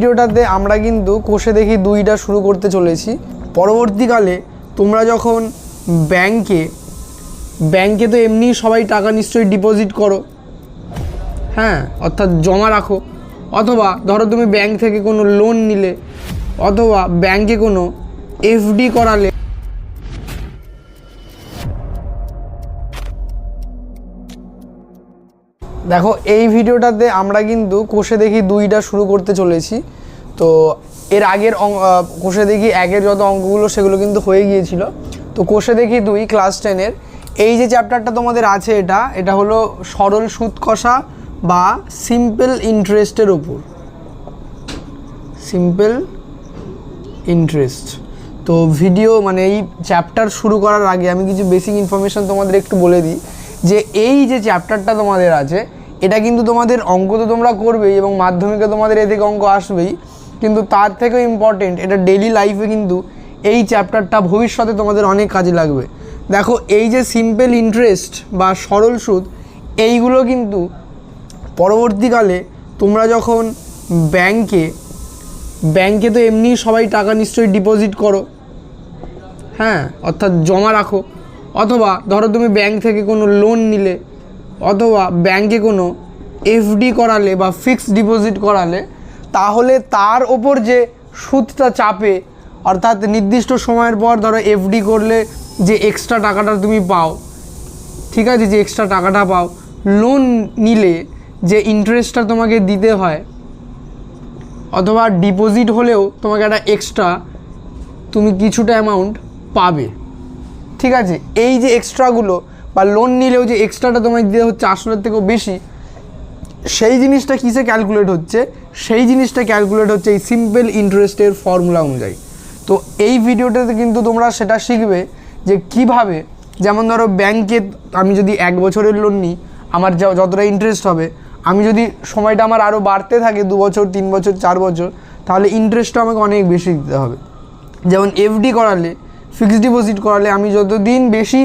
ভিডিওটাতে আমরা কিন্তু কোষে দেখি দুইটা শুরু করতে চলেছি। পরবর্তীকালে তোমরা যখন ব্যাংকে তো এমনি সবাই টাকা নিশ্চয়ই ডিপোজিট করো, হ্যাঁ, অর্থাৎ জমা রাখো, অথবা ধরো তুমি ব্যাংক থেকে কোনো লোন নিলে, অথবা ব্যাংকে কোনো এফডি করালে। দেখো এই ভিডিওটাতে আমরা কিন্তু কোষে দেখি দুইটা শুরু করতে চলেছি। তো এর আগের কোষে দেখি একের যত অঙ্কগুলো সেগুলো কিন্তু হয়ে গিয়েছিল। তো কোষে দেখি 2 ক্লাস 10-এর এই যে চ্যাপ্টারটা তোমাদের আছে, এটা হলো সরল সুদ কষা বা সিম্পল ইন্টারেস্টের উপর, সিম্পল ইন্টারেস্ট। তো ভিডিও মানে এই চ্যাপ্টার শুরু করার আগে আমি কিছু বেসিক ইনফরমেশান তোমাদের একটু বলে দিই যে এই যে চ্যাপ্টারটা তোমাদের আছে এটা কিন্তু তোমাদের অঙ্ক তো তোমরা করবেই এবং মাধ্যমিকে তোমাদের এ থেকে অঙ্ক আসবেই, কিন্তু তার থেকেও ইম্পর্টেন্ট এটা ডেইলি লাইফে কিন্তু এই চ্যাপ্টারটা ভবিষ্যতে তোমাদের অনেক কাজে লাগবে। দেখো এই যে সিম্পল ইন্টারেস্ট বা সরল সুদ, এইগুলো কিন্তু পরবর্তীকালে তোমরা যখন ব্যাংকে তো এমনি সবাই টাকা নিশ্চয়ই ডিপোজিট করো, হ্যাঁ, অর্থাৎ জমা রাখো, অথবা ধরো তুমি ব্যাংক থেকে কোনো লোন নিলে, অথবা ব্যাংকে কোনো এফডি করালে বা ফিক্সড ডিপোজিট করালে, তাহলে তার ওপর যে সুদটা চাপে, অর্থাৎ নির্দিষ্ট সময়ের পর ধরো এফডি করলে যে এক্সট্রা টাকাটা তুমি পাও, ঠিক আছে, যে এক্সট্রা টাকাটা পাও, লোন নিলে যে ইন্টারেস্টটা তোমাকে দিতে হয়, অথবা ডিপোজিট হলেও তোমাকে একটা এক্সট্রা তুমি কিছুটা অ্যামাউন্ট পাবে, ঠিক আছে। এই যে এক্সট্রাগুলো বা লোন নিলেও যে এক্সট্রাটা তোমায় দিতে হচ্ছে আসলের থেকেও বেশি, সেই জিনিসটা কিসে ক্যালকুলেট হচ্ছে? সেই জিনিসটা ক্যালকুলেট হচ্ছে এই সিম্পল ইন্টারেস্টের ফর্মুলা অনুযায়ী। তো এই ভিডিওটাতে কিন্তু তোমরা সেটা শিখবে যে কিভাবে, যেমন ধরো ব্যাংকে আমি যদি 1 বছরের লোন নিই, আমার যতটা ইন্টারেস্ট হবে, আমি যদি সময়টা আমার আরও বাড়তে থাকে 2 বছর 3 বছর 4 বছর, তাহলে ইন্টারেস্টটা আমাকে অনেক বেশি দিতে হবে। যেমন এফডি করালে, ফিক্সড ডিপোজিট করালে আমি যতদিন বেশি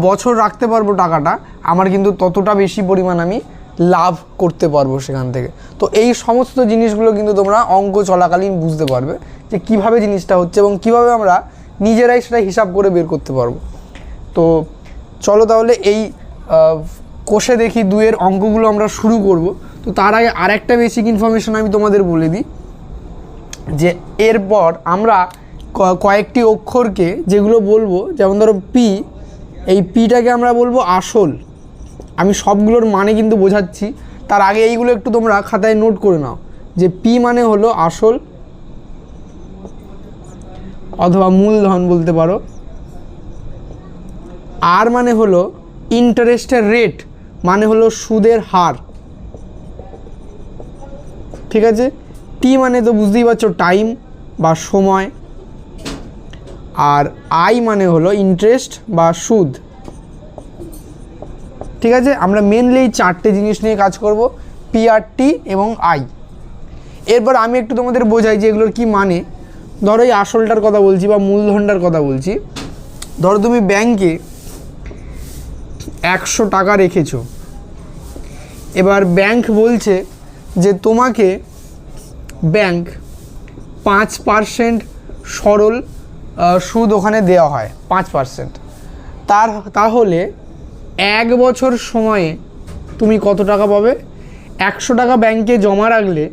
বছর রাখতে পারবো টাকাটা, আমার কিন্তু ততটা বেশি পরিমাণ আমি লাভ করতে পারবো সেখান থেকে। তো এই সমস্ত জিনিসগুলো কিন্তু তোমরা অঙ্ক চলাকালীন বুঝতে পারবে যে কিভাবে জিনিসটা হচ্ছে এবং কিভাবে আমরা নিজেরাই সেটা হিসাব করে বের করতে পারবো। তো চলো তাহলে এই কোষে দেখি 2-এর অঙ্কগুলো আমরা শুরু করব। তো তার আগে আরেকটা বেসিক ইনফরমেশন আমি তোমাদের বলে দিই যে এরপর আমরা কয়েকটি অক্ষরকে যেগুলো বলবো, যেমন ধরো পি, এই পিটাকে আমরা বলবো আসল। আমি সবগুলোর মানে কিন্তু বোঝাচ্ছি, তার আগে এইগুলো একটু তোমরা খাতায় নোট করে নাও যে পি মানে হলো আসল অথবা মূলধন বলতে পারো। আর মানে হলো ইন্টারেস্টের রেট, মানে হলো সুদের হার, ঠিক আছে। টি মানে তো বুঝতেই পারছো টাইম বা সময়। আর আই মানে হলো ইন্টারেস্ট বা সুদ, ঠিক আছে। আমরা মেনলি এই 4টে জিনিস নিয়ে কাজ করব, পি আর টি এবং আই। এরপর আমি একটু তোমাদের বোঝাই যে এগুলোর কি মানে। ধরো এই আসলটার কথা বলছি বা মূলধনটার কথা বলছি। ধরো তুমি ব্যাংকে 100 টাকা রেখেছো, এবার ব্যাংক বলছে যে তোমাকে ব্যাংক 5% সরল সুদ ওখানে দেওয়া হয়, 5%। তাহলে 1 বছর সময়ে তুমি কত টাকা পাবে? 100 টাকা ব্যাংকে জমা রাখলে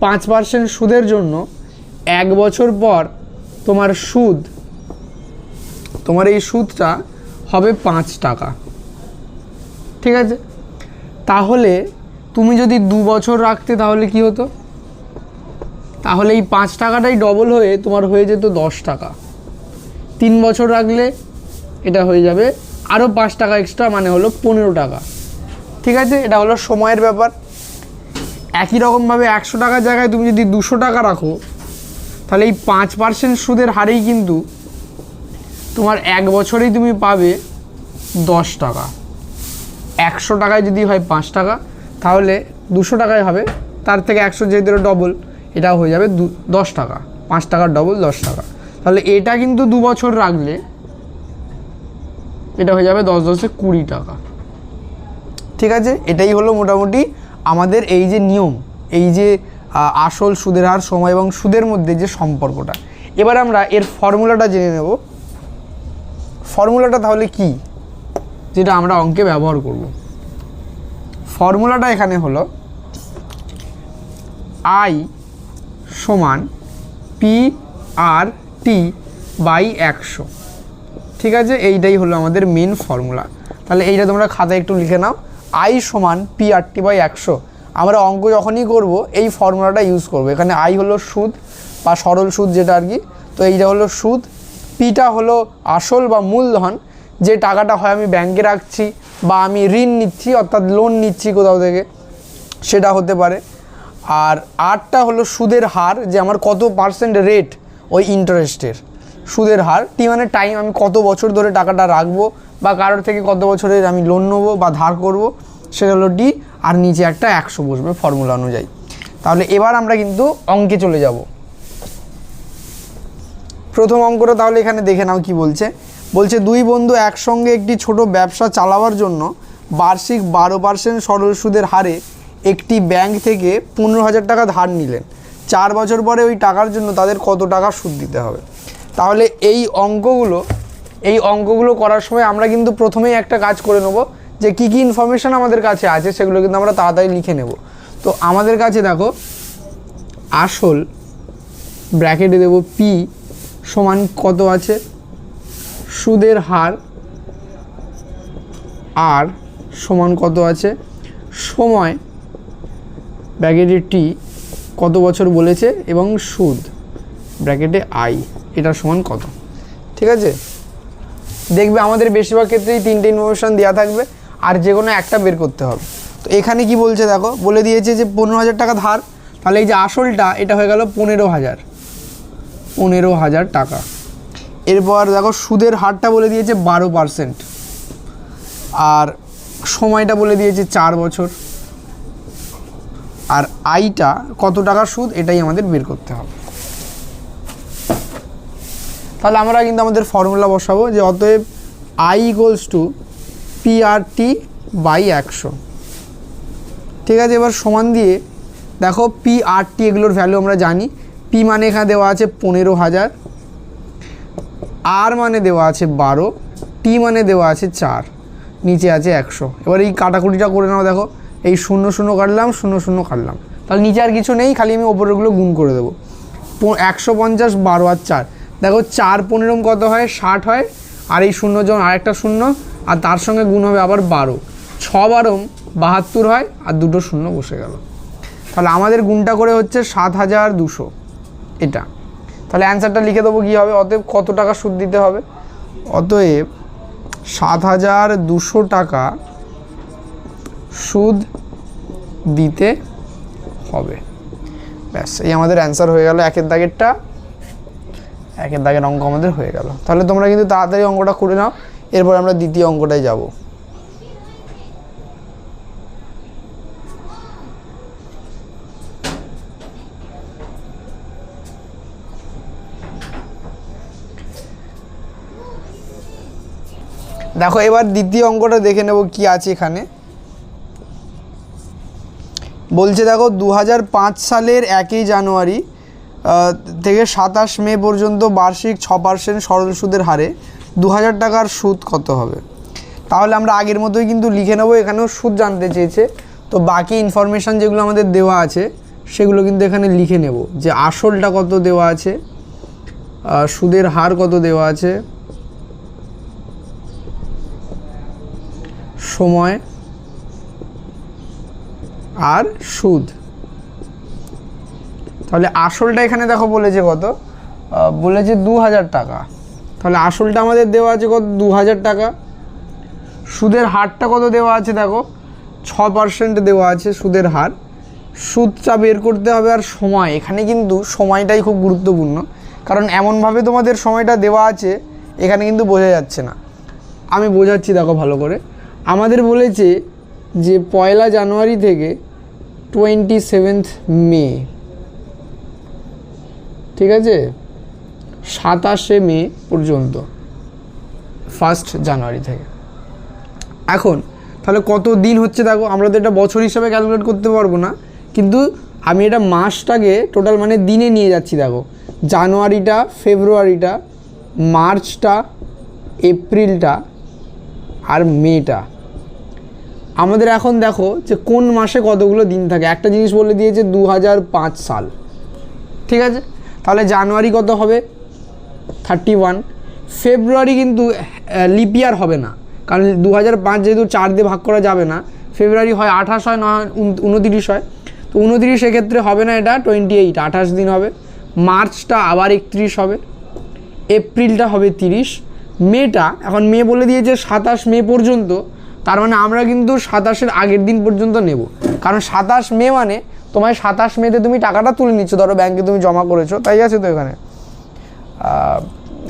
5% সুদের জন্য 1 বছর পর তোমার এই সুদটা হবে 5 টাকা, ঠিক আছে। তাহলে তুমি যদি 2 বছর রাখতে তাহলে কি হতো? তাহলে এই 5 টাকাটাই ডবল হয়ে তোমার হয়ে যেত 10 টাকা। 3 বছর রাখলে এটা হয়ে যাবে আরও 5 টাকা এক্সট্রা, মানে হলো 15 টাকা, ঠিক আছে। এটা হলো সময়ের ব্যাপার। একই রকমভাবে 100 টাকার জায়গায় তুমি যদি 200 টাকা রাখো, তাহলে এই 5% সুদের হারেই কিন্তু তোমার 1 বছরেই তুমি পাবে 10 টাকা। 100 টাকায় যদি হয় 5 টাকা, তাহলে 200 টাকায় হবে, তার থেকে 100 যেহেতু ডবল, এটা হয়ে যাবে 10 টাকা। 5 টাকার ডবল 10 টাকা। তাহলে এটা কিন্তু 2 বছর রাখলে এটা হয়ে যাবে 10 10 20 টাকা, ঠিক আছে। এটাই হলো মোটামুটি আমাদের এই যে নিয়ম, এই যে আসল, সুদের হার, সময় এবং সুদের মধ্যে যে সম্পর্কটা। এবার আমরা এর ফর্মুলাটা জেনে নেব। ফর্মুলাটা তাহলে কি, যেটা আমরা অঙ্কে ব্যবহার করব। ফর্মুলাটা এখানে হলো আই সমান PR/100। ঠিক আছে, এইটাই হলো আমাদের মেন ফর্মুলা। তাহলে এইটা তোমরা খাতায় একটু লিখে নাও, আই সমান PR/100। আমরা অঙ্ক যখনই করব এই ফর্মুলাটা ইউজ করব। এখানে আই হলো সুদ বা সরল সুদ যেটা আর কি, তো এইটা হলো সুদ, পিটা হলো আসল বা মূলধন, যে টাকাটা হয় আমি ব্যাংকে রাখছি বা আমি ঋণ নিচ্ছি অর্থাৎ লোন নিচ্ছি কোথাও থেকে, সেটা হতে পারে। আর আরটা হলো সুদের হার, যে আমার কত পার্সেন্ট রেট ওই ইন্টারেস্টের, সুদের হার। টি মানে টাইম, আমি কত বছর ধরে টাকাটা রাখবো বা কারোর থেকে কত বছরের আমি লোন নেবো বা ধার করব, সেটা হলো টি। আর নিচে একটা 100 বসবে ফর্মুলা অনুযায়ী। তাহলে এবার আমরা কিন্তু অঙ্কে চলে যাব। প্রথম অঙ্কটা তাহলে এখানে দেখে নাও কি বলছে। বলছে দুই বন্ধু একসঙ্গে একটি ছোট ব্যবসা চালাবার জন্য বার্ষিক 12% সরল সুদের হারে একটি ব্যাংক থেকে 15,000 টাকা ধার নিলেন। 4 বছর পরে ওই টাকার জন্য তাদের কত টাকা সুদ দিতে হবে। তাহলে এই অঙ্কগুলো করার সময় আমরা কিন্তু প্রথমেই একটা কাজ করে নেব, যে কী কী ইনফরমেশান আমাদের কাছে আছে সেগুলো কিন্তু আমরা তাড়াতাড়ি লিখে নেব। তো আমাদের কাছে দেখো আসল ব্র্যাকেটে দেব পি সমান কত আছে, সুদের হার আর সমান কত আছে, সময় ব্র্যাকেটে টি কত বছর বলেছে, এবং সুদ ব্র্যাকেটে আই এটা সমান কত। ঠিক আছে, দেখবে আমাদের বেশিরভাগ ক্ষেত্রেই 3টে ইনফরমেশান দেওয়া থাকবে, আর যে কোনো একটা বের করতে হবে। তো এখানে কি বলছে দেখো, বলে দিয়েছে যে 15,000 টাকা ধার। তাহলে এই যে আসলটা এটা হয়ে গেল 15,000 টাকা। এরপর দেখো সুদের হারটা বলে দিয়েছে 12%, আর সময়টা বলে দিয়েছে 4 বছর, আর আইটা কত টাকা সুদ এটাই আমাদের বের করতে হবে। তাহলে আমরা কিন্তু আমাদের ফর্মুলা বসাবো, যে অতএব আই ইকুয়ালস টু PR/100। ঠিক আছে, এবার সমান দিয়ে দেখো PR/T এগুলোর ভ্যালু আমরা জানি। পি মানে এখানে দেওয়া আছে 15,000, আর মানে দেওয়া আছে 12, টি মানে দেওয়া আছে 4, নিচে আছে 100। এবার এই কাটাকুটিটা করে নাও, দেখো এই 0 0 কাটলাম, 0 0 কাটলাম, তাহলে নিচে আর কিছু নেই, খালি আমি ওপরেগুলো গুণ করে দেবো। 150, 12 আর 4, দেখো 4 15 কত হয়, 60 হয়, আর এই 0 যখন আরেকটা 0, আর তার সঙ্গে গুণ হবে আবার 12, 6 12 72 হয়, আর দুটো 0 বসে গেল। তাহলে আমাদের গুণটা করে হচ্ছে 7,200 এটা। তাহলে অ্যান্সারটা লিখে দেবো কী হবে, অতএব কত টাকা সুদ দিতে হবে, অতএব 7,200 টাকা সুদ দিতে হবে। ব্যাস, এই আমাদের অ্যান্সার হয়ে গেল। একের দাগের অঙ্ক আমাদের হয়ে গেল। তাহলে তোমরা কিন্তু তাড়াতাড়ি অঙ্কটা করে নাও, এরপর আমরা দ্বিতীয় অঙ্কটায় যাব। দেখো এবার দ্বিতীয় অঙ্কটা দেখে নেব কি আছে এখানে। বলছে দেখো 2005 সালের 1 জানুয়ারি থেকে 27 মে পর্যন্ত বার্ষিক 6% সরল সুদের হারে 2,000 টাকার সুদ কত হবে। তাহলে আমরা আগের মতোই কিন্তু লিখে নেব, এখানেও সুদ জানতে চেয়েছে, তো বাকি ইনফরমেশান যেগুলো আমাদের দেওয়া আছে সেগুলো কিন্তু এখানে লিখে নেব, যে আসলটা কত দেওয়া আছে, সুদের হার কত দেওয়া আছে, সময় আর সুদ। তাহলে আসলটা এখানে দেখো বলেছে কত, বলেছে 2,000 টাকা। তাহলে আসলটা আমাদের দেওয়া আছে কত, 2,000 টাকা। সুদের হারটা কত দেওয়া আছে দেখো, 6% দেওয়া আছে সুদের হার। সুদটা বের করতে হবে, আর সময়, এখানে কিন্তু সময়টাই খুব গুরুত্বপূর্ণ, কারণ এমনভাবে তোমাদের সময়টা দেওয়া আছে এখানে কিন্তু বোঝা যাচ্ছে না। আমি বোঝাচ্ছি দেখো ভালো করে। আমাদের বলেছে যে 1 জানুয়ারি থেকে 27 মে, ঠিক আছে, 27 মে পর্যন্ত 1 জানুয়ারি থেকে। এখন তাহলে কত দিন হচ্ছে দেখো, আমরা তো এটা বছর হিসাবে ক্যালকুলেট করতে পারবো না, কিন্তু আমি এটা মাসটাকে টোটাল মানে দিনে নিয়ে যাচ্ছি। দেখো জানুয়ারিটা, ফেব্রুয়ারিটা, মার্চটা, এপ্রিলটা আর মেটা। আমাদের এখন দেখো যে কোন মাসে কতগুলো দিন থাকে। একটা জিনিস বলে দিয়েছে 2005 সাল, ঠিক আছে। তাহলে জানুয়ারি কত হবে? 31। ফেব্রুয়ারি কিন্তু লিপ ইয়ার হবে না, কারণ 2005 যেহেতু 4 দিয়ে ভাগ করা যাবে না। ফেব্রুয়ারি হয় 28 হয়, না 29 হয়। তো 29 এক্ষেত্রে হবে না, এটা 28, 28 দিন হবে। মার্চটা আবার 31 হবে, এপ্রিলটা হবে 30, মেটা এখন মে বলে দিয়েছে 27 মে পর্যন্ত। তার মানে আমরা কিন্তু 27-এর আগের দিন পর্যন্ত নেব, কারণ 27 মে মানে তোমার 27 মেতে তুমি টাকাটা তুলে নিচ্ছ, ধরো ব্যাংকে তুমি জমা করেছো, তাই আছে তো এখানে।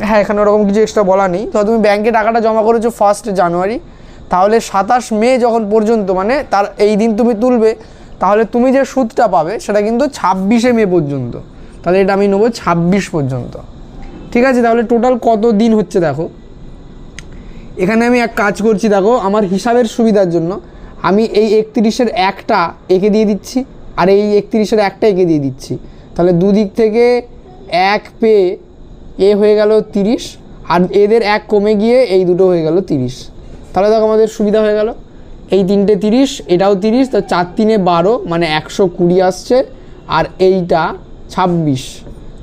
হ্যাঁ, এখানে ওরকম কিছু এক্সট্রা বলা নেই। তো তুমি ব্যাংকে টাকাটা জমা করেছো 1 জানুয়ারি, তাহলে 27 মে যখন পর্যন্ত মানে তার এই দিন তুমি তুলবে, তাহলে তুমি যে সুদটা পাবে সেটা কিন্তু 26 মে পর্যন্ত। তাহলে এটা আমি নেবো 26 পর্যন্ত, ঠিক আছে। তাহলে টোটাল কত দিন হচ্ছে দেখো। এখানে আমি এক কাজ করছি, দেখো আমার হিসাবের সুবিধার জন্য আমি এই 31-এর একটা এঁকে দিয়ে দিচ্ছি, আর এই 31-এর একটা এঁকে দিয়ে দিচ্ছি। তাহলে দুদিক থেকে এক পেয়ে এ হয়ে গেল 30, আর এদের এক কমে গিয়ে এই দুটো হয়ে গেল 30। তাহলে দেখো আমাদের সুবিধা হয়ে গেল। এই 3টে 30, এটাও 30, তো 4 3 12 মানে 120 আসছে, আর এইটা 26।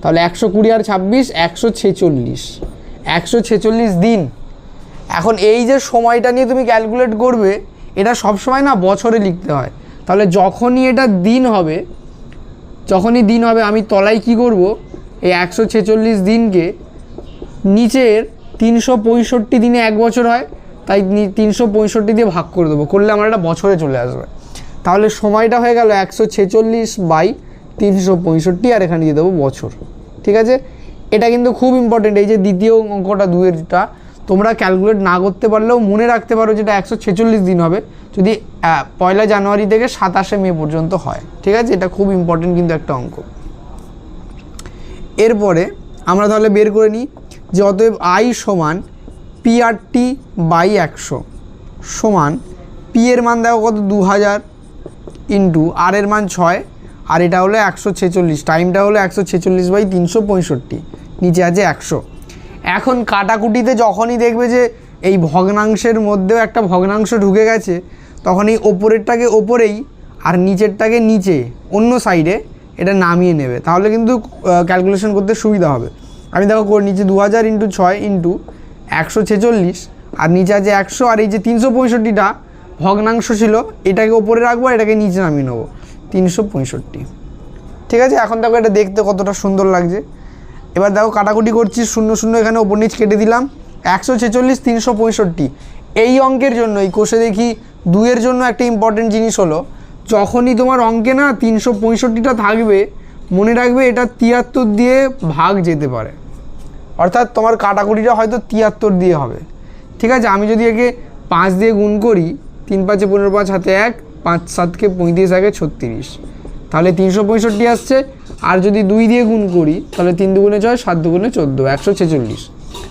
তাহলে 120 আর 26 146, 146 দিন। এখন এই যে সময়টা নিয়ে তুমি ক্যালকুলেট করবে, এটা সবসময় না বছরে লিখতে হয়। তাহলে যখনই এটা দিন হবে, আমি তলায় কি করব, এই 146 দিনকে নিচের 365 দিনে 1 বছর হয়, তাই 365 দিয়ে ভাগ করে দেবো, করলে আমার একটা বছরে চলে আসবে। তাহলে সময়টা হয়ে গেল 146/365, আর এখানে দিয়ে দেবো বছর, ঠিক আছে। এটা কিন্তু খুব ইম্পর্টেন্ট। এই যে দ্বিতীয় অঙ্কটা 2-এরটা তোমরা ক্যালকুলেট না করতে পারলেও মনে রাখতে পারো, যেটা 146 দিন হবে যদি 1 জানুয়ারি থেকে 27 মে পর্যন্ত হয়, ঠিক আছে। এটা খুব ইম্পর্টেন্ট কিন্তু একটা অঙ্ক। এরপরে আমরা তাহলে বের করে নিই যে অতএব আই সমান PRT/100 সমান পি এর মান দেখো কত 2000 ইন্টু আর এর মান 6, আর এটা হলো 146, টাইমটা হলো 146/365, নিচে আছে 100। এখন কাটাকুটিতে যখনই দেখবে যে এই ভগ্নাংশের মধ্যেও একটা ভগ্নাংশ ঢুকে গেছে, তখন এই ওপরেরটাকে ওপরেই আর নিচেরটাকে নিচে অন্য সাইডে এটা নামিয়ে নেবে, তাহলে কিন্তু ক্যালকুলেশন করতে সুবিধা হবে। আমি দেখো করে নিচে 2000 ইন্টু 6 ইন্টু 146, আর নিচে আছে 100, আর এই যে 365টা ভগ্নাংশ ছিল এটাকে ওপরে রাখবো, এটাকে নিচে নামিয়ে নেবো 365, ঠিক আছে। এখন দেখো এটা দেখতে কতটা সুন্দর লাগছে। এবার দেখো কাটাকুটি করছি, 0 0 এখানে ওপর নিচ কেটে দিলাম, 146 365। এই অঙ্কের জন্য এই কোষে দেখি 2-এর জন্য একটা ইম্পর্টেন্ট জিনিস হলো, যখনই তোমার অঙ্কে না 365টা থাকবে, মনে রাখবে এটা 73 দিয়ে ভাগ যেতে পারে, অর্থাৎ তোমার কাটাকুটিটা হয়তো 73 দিয়ে হবে, ঠিক আছে। আমি যদি একে 5 দিয়ে গুণ করি, 3 5 15 5 হাতে 1, 5 7 কে 35 আগে 36, তাহলে 365 আসছে। আর যদি 2 দিয়ে গুণ করি, তাহলে 3 2 6 7 2 14, 146।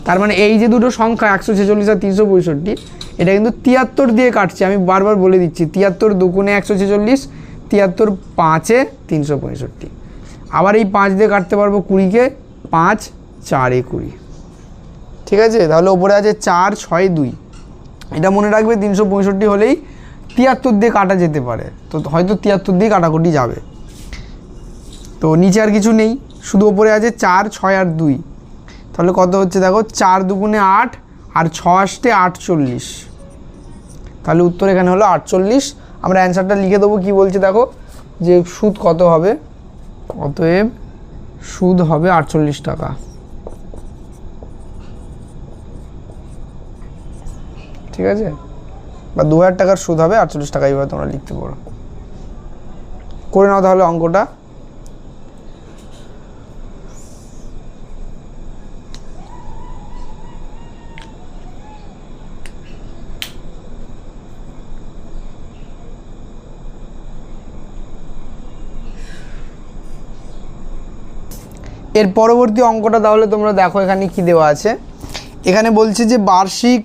তার মানে এই যে দুটো সংখ্যা 146 আর 365, এটা কিন্তু 73 দিয়ে কাটছে। আমি বারবার বলে দিচ্ছি, 73 2 146, 73 5 365। আবার এই 5 দিয়ে কাটতে পারবো 20-কে, 5 4 20, ঠিক আছে। তাহলে ওপরে আছে 4 6 2, এটা মনে রাখবে 365 হলেই 73 দিয়ে কাটা যেতে পারে, তো হয়তো 73 দিয়ে কাটাকুটি যাবে। তো নিচে আর কিছু নেই, শুধু ওপরে আছে 4 6 আর 2, তাহলে কত হচ্ছে দেখো 4 2 8 আর 6 আসতে 48, তাহলে উত্তর এখানে হলো 48। আমরা অ্যান্সারটা লিখে দেবো, কি বলছে দেখো যে সুদ কত হবে, অতএব সুদ হবে 48 টাকা, ঠিক আছে। বা 2000 টাকার সুদ হবে 48 টাকা, এইভাবে তোমরা লিখতে পারো। করে নাও তাহলে অঙ্কটা। এর পরবর্তী অঙ্কটা তাহলে তোমরা দেখো এখানে কি দেওয়া আছে। এখানে বলছে যে বার্ষিক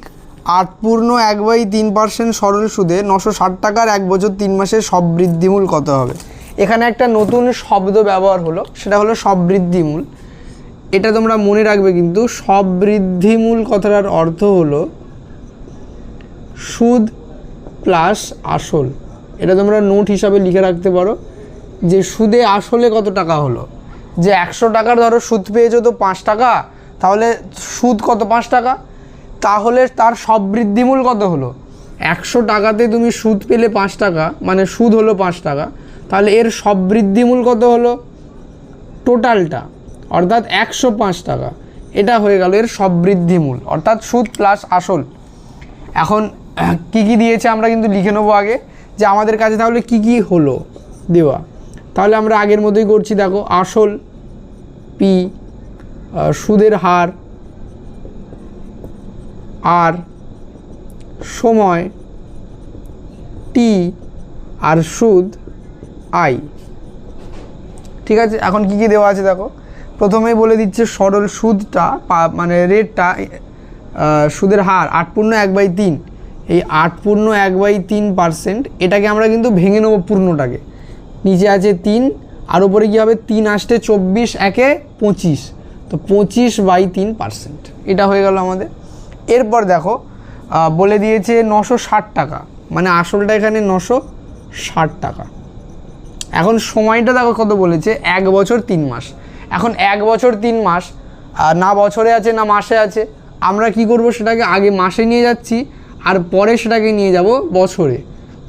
8.1/3% সরল সুদে 960 টাকার 1 বছর 3 মাসের সব বৃদ্ধিমূল কত হবে। এখানে একটা নতুন শব্দ ব্যবহার হলো, সেটা হলো সবৃদ্ধিমূল। এটা তোমরা মনে রাখবে কিন্তু, সবৃদ্ধিমূল কথাটার অর্থ হলো সুদ প্লাস আসল। এটা তোমরা নোট হিসাবে লিখে রাখতে পারো যে সুদে আসলে কত টাকা হলো। যে 100 টাকার ধরো সুদ পেয়েছো তো 5 টাকা, তাহলে সুদ কত 5 টাকা, তাহলে তার সবৃদ্ধিমূল কত হলো? 100 টাকাতে তুমি সুদ পেলে 5 টাকা, মানে সুদ হলো 5 টাকা, তাহলে এর সবৃদ্ধিমূল কত হলো? টোটালটা, অর্থাৎ 105 টাকা। এটা হয়ে গেল এর সবৃদ্ধিমূল, অর্থাৎ সুদ প্লাস আসল। এখন কি কি দিয়েছে আমরা কিন্তু লিখে নেবো আগে, যে আমাদের কাছে তাহলে কি কি হলো দেওয়া। তাহলে আমরা আগের মতোই করছি, দেখো আসল পি, সুদের হার আর, সময় টি, আর সুদ আই। ঠিক আছে, এখন কি কি দেওয়া আছে দেখো। প্রথমেই বলে দিচ্ছে সরল সুদটা মানে রেটটা, সুদের হার 8/1/3। এই 8/1/3%, এটাকে আমরা কিন্তু ভেঙে নেবো পূর্ণটাকে। নিচে আছে 3, আর উপরে কী হবে 3 আসতে 24, 1-এ 25, তো 25/3%। এটা হয়ে গেল আমাদের। এরপর দেখো বলে দিয়েছে 960 টাকা, মানে আসলটা এখানে 960 টাকা। এখন সময়টা দেখো কত বলেছে, 1 বছর 3 মাস। এখন 1 বছর 3 মাস না বছরে আছে না মাসে আছে, আমরা কি করব, সেটাকে আগে মাসে নিয়ে যাচ্ছি আর পরে সেটাকে নিয়ে যাব বছরে।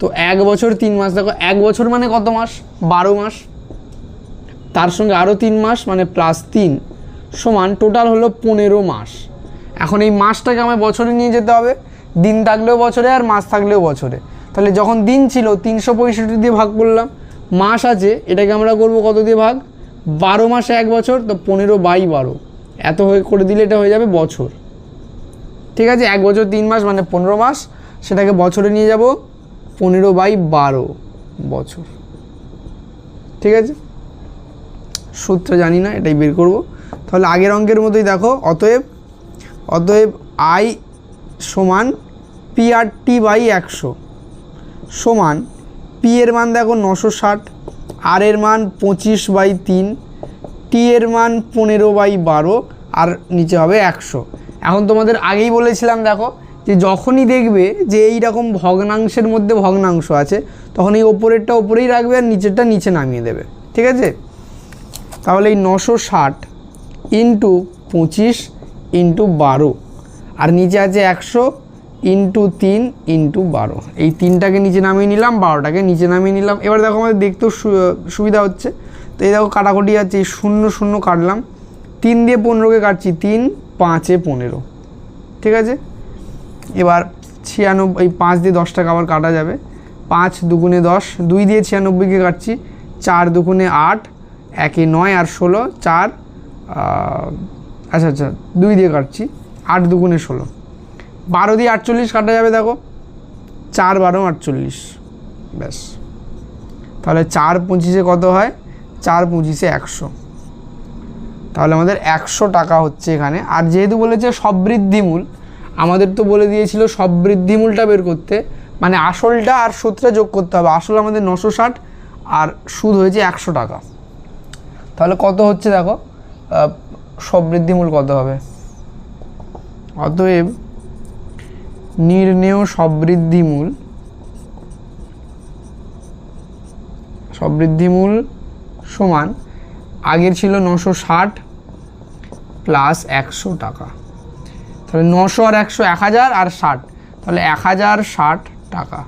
তো 1 বছর 3 মাস, দেখো 1 বছর মানে কত মাস, 12 মাস, তার সঙ্গে আরও 3 মাস মানে +3 সমান টোটাল হলো 15 মাস। এখন এই মাসটাকে আমায় বছরে নিয়ে যেতে হবে, দিন থাকলেও বছরে আর মাস থাকলেও বছরে। তাহলে যখন দিন ছিল 365 দিয়ে ভাগ করলাম, মাস আছে এটাকে আমরা করব কত দিয়ে ভাগ, 12 মাসে 1 বছর, তো 15/12 এত হয়ে করে দিলে এটা হয়ে যাবে বছর। ঠিক আছে, 1 বছর 3 মাস মানে 15 মাস, সেটাকে বছরে নিয়ে যাব 15/12 বছর। ঠিক আছে, সূত্র জানি না, এটাই বের করব। তাহলে আগের অঙ্কের মতোই দেখো, অতএব আই সমান PRT/100 সমান পি এর মান দেখো 960, আর এর মান 25/3, টি এর মান 15/12, আর নিচে হবে 100। এখন তোমাদের আগেই বলেছিলাম দেখো, যে যখনই দেখবে যে এই রকম ভগ্নাংশের মধ্যে ভগ্নাংশ আছে, তখন এই ওপরেরটা ওপরেই রাখবে আর নিচেরটা নিচে নামিয়ে দেবে। ঠিক আছে, তাহলে এই 960 × 25 × 12, আর নিচে আছে 100 × 3 × 12। এই 3টাকে নিচে নামিয়ে নিলাম, 12টাকে নিচে নামিয়ে নিলাম। এবার দেখো আমাদের দেখতেও সুবিধা হচ্ছে। তো এই দেখো কাটাকুটি আছে, এই 0 0 কাটলাম, 3 দিয়ে 15কে কাটছি, 3 5 এ 15। ঠিক আছে, এবার 96, এই 5 দিয়ে 10 টাকা আবার কাটা যাবে, 5 2 10, 2 দিয়ে 96কে কাটছি, 4 2 8, 1 9 আর 16, 4 আচ্ছা 2 দিয়ে কাটছি, 8 2 16, 12 দিয়ে 48 কাটা যাবে, দেখো 4 12 48, ব্যাস। তাহলে 4 25-এ কত হয়, 4 25-এ 100। তাহলে আমাদের 100 টাকা হচ্ছে এখানে। আর যেহেতু বলেছে সবৃদ্ধিমূল, আমাদের তো বলে দিয়েছিল সবৃদ্ধিমূলটা বের করতে, মানে আসলটা আর সুদটা যোগ করতে হবে। আসল আমাদের 960 আর সুদ হয়েছে 100 টাকা। তাহলে কত হচ্ছে দেখো, সবৃদ্ধিমূল কত হবে। অতএব নির্ণেয় সবৃদ্ধিমূল সমান, আগের ছিল 960 প্লাস 100 টাকা। তাহলে 900 আর 100 1000 আর 60, তাহলে 1060 টাকা।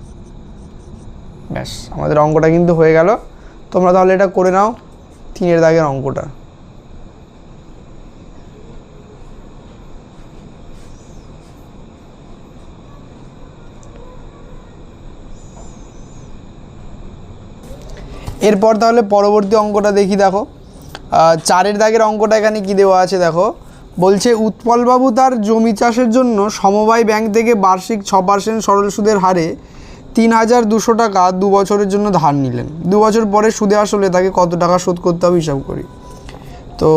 ব্যাস, আমাদের অঙ্কটা কিন্তু হয়ে গেল। তোমরা তাহলে এটা করে নাও, 3-এর দাগের অঙ্কটা। এরপর তাহলে পরবর্তী অঙ্কটা দেখি। দেখো 4-এর দাগের অঙ্কটা এখানে কি দেওয়া আছে দেখো, বলছে উৎপলবাবু তার জমি চাষের জন্য সমবায় ব্যাংক থেকে বার্ষিক 6% সরল সুদের হারে 3200 টাকা 2 বছরের জন্য ধার নিলেন। 2 বছর পরে সুদে আসলে তাকে কত টাকা শোধ করতে হবে হিসাব করি। তো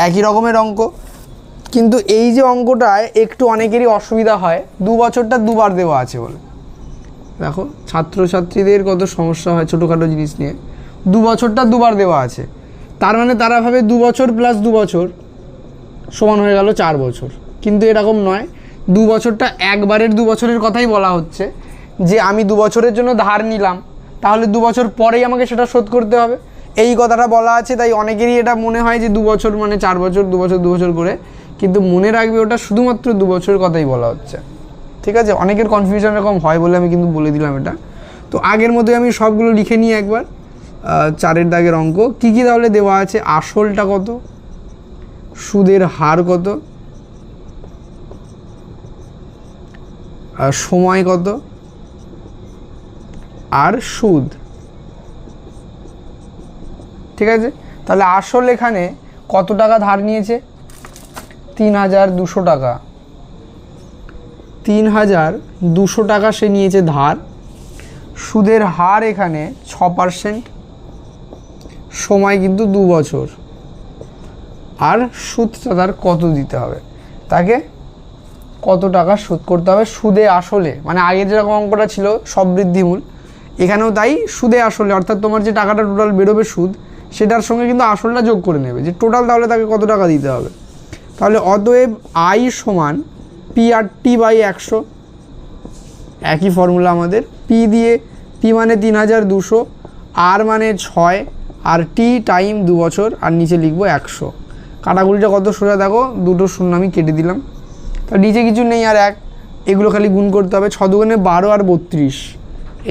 একই রকমের অঙ্ক, কিন্তু এই যে অঙ্কটায় একটু অনেকেরই অসুবিধা হয়, 2 বছরটা দুবার দেওয়া আছে বলে। দেখো ছাত্রছাত্রীদের কত সমস্যা হয় ছোটোখাটো জিনিস নিয়ে। 2 বছরটা দুবার দেওয়া আছে, তার মানে তারা ভাবে 2 বছর প্লাস 2 বছর সমান হয়ে গেল 4 বছর, কিন্তু এরকম নয়। 2 বছরটা একবারের 2 বছরের কথাই বলা হচ্ছে, যে আমি 2 বছরের জন্য ধার নিলাম, তাহলে 2 বছর পরেই আমাকে সেটা শোধ করতে হবে, এই কথাটা বলা আছে। তাই অনেকেরই এটা মনে হয় যে 2 বছর মানে 4 বছর, 2 বছর 2 বছর করে, কিন্তু মনে রাখবে ওটা শুধুমাত্র 2 বছরের কথাই বলা হচ্ছে, ঠিক আছে। অনেকের কনফিউশন এরকম হয় বলে আমি কিন্তু বলে দিলাম এটা। তো আগের মধ্যে আমি সবগুলো লিখে নিই একবার। 4-এর দাগের অঙ্ক কী কী তাহলে দেওয়া আছে, আসলটা কত, সুদের হার কত, সময় কত, আর সুদ, ঠিক আছে। তাহলে আসল এখানে কত টাকা ধার নিয়েছে, 3200 টাকা, 3200 টাকা সে নিয়েছে ধার। সুদের হার এখানে 6%, সময় কিন্তু 2 বছর, আর সুদটা তার কত দিতে হবে, তাকে কত টাকা শোধ করতে হবে সুদে আসলে, মানে আগের যেরকম অঙ্কটা ছিল সব বৃদ্ধিমূল, এখানেও তাই সুদে আসলে, অর্থাৎ তোমার যে টাকাটা টোটাল বেরোবে সুদ, সেটার সঙ্গে কিন্তু আসলটা যোগ করে নেবে, যে টোটাল তাহলে তাকে কত টাকা দিতে হবে। তাহলে অতএব আই সমান P/T/100, একই ফর্মুলা আমাদের, পি দিয়ে, পি মানে 3200, আর মানে 6, আর টি টাইম 2 বছর, আর নিচে লিখবো 100। কাটাকুটিটা কত সোজা দেখো, দুটো শূন্য আমি কেটে দিলাম, তা নিচে কিছু নেই আর 1, এগুলো খালি গুণ করতে হবে। 6 দুগুণে 12 আর 32,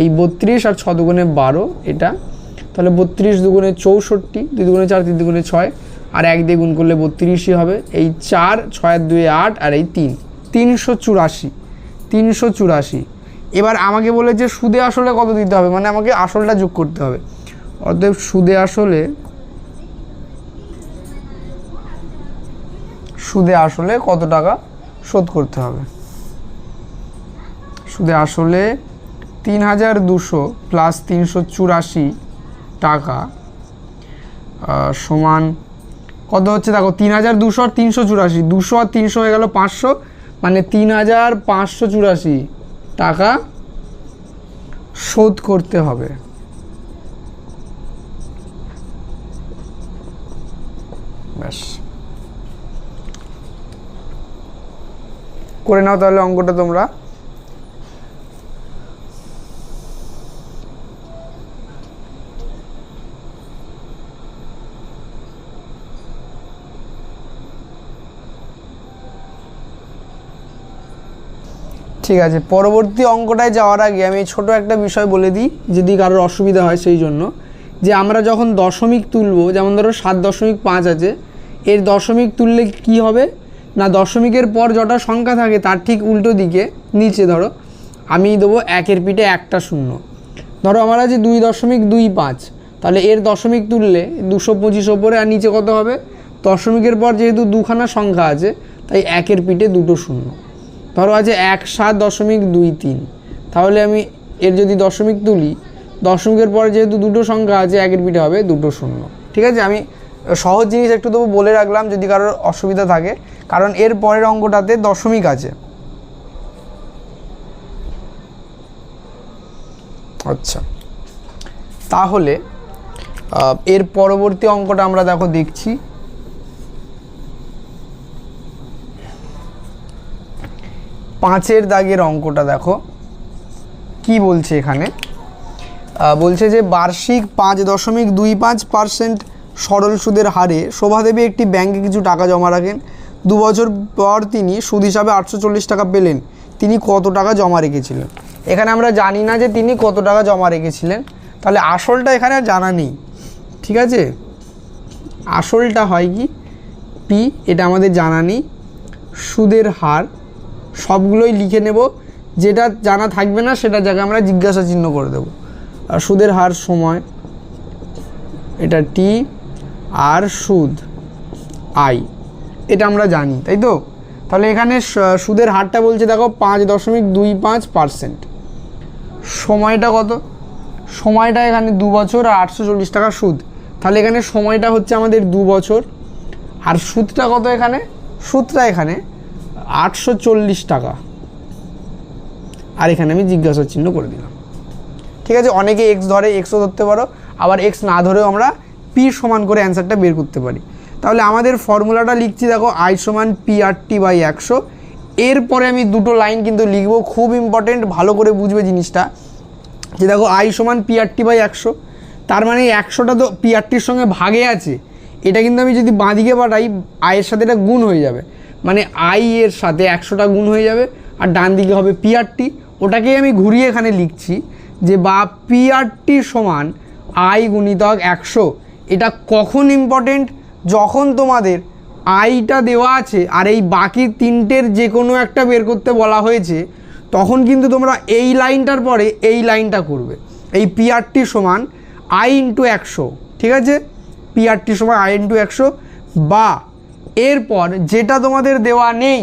এই 32 আর 6 দুগুণে 12 এটা, তাহলে 32 দুগুণে 64, 2 দুগুণে 4, 3 দুগুণে 6, আর 1 দিয়ে গুণ করলে 32ই হবে। এই 4, 6 আর 2 8, আর এই 3, 384। এবার আমাকে বলে যে সুদে আসলে কত দিতে হবে, মানে আমাকে আসলটা যোগ করতে হবে। অতএব সুদে আসলে কত টাকা শোধ করতে হবে, সুদে আসলে 3200 প্লাস 384 টাকা সমান কত হচ্ছে দেখো, 3200 আর 384, 200 আর 300 হয়ে গেল 500, মানে 3584 টাকা শোধ করতে হবে। ব্যাস, করে নাও তাহলে অঙ্কটা তোমরা। ঠিক আছে, পরবর্তী অঙ্কটায় যাওয়ার আগে আমি ছোট একটা বিষয় বলে দিই, যদি কারোর অসুবিধা হয় সেই জন্য, যে আমরা যখন দশমিক তুলব, যেমন ধরো 7.5 আছে, এর দশমিক তুললে কি হবে না, দশমিকের পর যটা সংখ্যা থাকে তার ঠিক উল্টো দিকে নিচে ধরো আমি দেবো 1-এর পিঠে একটা শূন্য। ধরো আমার আছে 2.25, তাহলে এর দশমিক তুললে 225 ওপরে, আর নিচে কত হবে, দশমিকের পর যেহেতু দুখানা সংখ্যা আছে তাই 1-এর পিঠে দুটো শূন্য। ধরো আছে 17.23, তাহলে আমি এর যদি দশমিক তুলি, দশমিকের পর যেহেতু দুটো সংখ্যা আছে 1-এর পিঠে হবে দুটো শূন্য। ঠিক আছে, আমি সহজ জিনিস একটু তবু বলে রাখলাম যদি কারোর অসুবিধা থাকে, কারণ এর পরের অঙ্কটাতে দশমিক আছে। আচ্ছা, তাহলে এর পরবর্তী অঙ্কটা আমরা দেখো দেখছি। 5-এর দাগের অঙ্কটা দেখো কি বলছে এখানে। বলছে যে বার্ষিক 5.25% সরল সুদের হারে শোভাদেবী একটি ব্যাংকে কিছু টাকা জমা রাখেন। 2 বছর পর তিনি সুদ হিসাবে 840 টাকা পেলেন। তিনি কত টাকা জমা রেখেছিলেন? এখানে আমরা জানি না যে তিনি কত টাকা জমা রেখেছিলেন, তাহলে আসলটা এখানে জানা নেই। ঠিক আছে, আসলটা হয় কি পি, এটা আমাদের জানা নেই। সুদের হার সবগুলোই লিখে নেব, যেটা জানা থাকবে না সেটা জায়গায় আমরা জিজ্ঞাসা চিহ্ন করে দেব। আর সুদের হার সময়, এটা টি, আর সুদ আই, এটা আমরা জানি, তাই তো। তাহলে এখানে সুদের হারটা বলছে দেখো 5.25%। সময়টা কত? সময়টা এখানে 2 বছর আর 840 টাকা সুদ, তাহলে এখানে সময়টা হচ্ছে আমাদের 2 বছর। আর সুদটা কত এখানে? সুদটা এখানে 840 টাকা, আর এখানে আমি জিজ্ঞাসা চিহ্ন করে দিলাম। ঠিক আছে, অনেকে এক্স ধরে, এক্সও ধরতে পারো, আবার এক্স না ধরেও আমরা পি সমান করে অ্যান্সারটা বের করতে পারি। তাহলে আমাদের ফর্মুলাটা লিখছি দেখো, আই সমান PR/100। এরপরে আমি দুটো লাইন কিন্তু লিখবো, খুব ইম্পর্টেন্ট, ভালো করে বুঝবে জিনিসটা, যে দেখো আই সমান PR/100, তার মানে 100টা তো PR/র সঙ্গে ভাগে আছে, এটা কিন্তু আমি যদি বাঁদিকে পাঠাই আয়ের সাথে এটা গুণ হয়ে যাবে, মানে আই এর সাথে 100টা গুণ হয়ে যাবে, আর ডান দিকে হবে PR/, ওটাকেই আমি ঘুরিয়ে এখানে লিখছি যে বা PR/, সমান আই গুণিতক 100। এটা কখন ইম্পর্টেন্ট? যখন তোমাদের আইটা দেওয়া আছে আর এই বাকি তিনটের যে কোনো একটা বের করতে বলা হয়েছে, তখন কিন্তু তোমরা এই লাইনটার পরে এই লাইনটা করবে, এই PR/, সমান আই ইন্টু 100, ঠিক আছে? PR/, সমান আই ইন্টু 100, বা এরপর যেটা তোমাদের দেওয়া নেই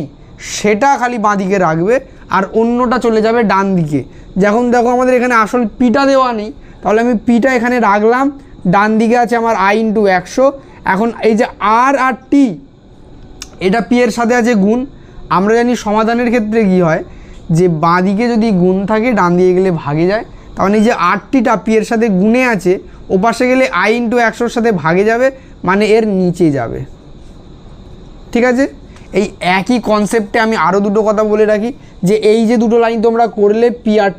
সেটা খালি বাঁদিকে রাখবে আর অন্যটা চলে যাবে ডান দিকে। যখন দেখো আমাদের এখানে আসল পিটা দেওয়া নেই, তাহলে আমি পিটা এখানে রাখলাম, ডান দিকে আছে আমার আই ইন্টু 100। এখন এই যে আর আর টি, এটা পি এর সাথে আছে গুণ। আমরা জানি সমাধানের ক্ষেত্রে কী হয়, যে বাঁ দিকে যদি গুণ থাকে ডান দিকে গেলে ভাগে যায়, তাহলে এই যে RTটা পি এর সাথে গুণে আছে, ওপাশে গেলে আই ইন্টু 100-র সাথে ভাগে যাবে, মানে এর নিচে যাবে, ঠিক আছে? এই একই কনসেপ্টে আমি আরও দুটো কথা বলে রাখি, যে এই যে দুটো লাইন তোমরা করলে PR/,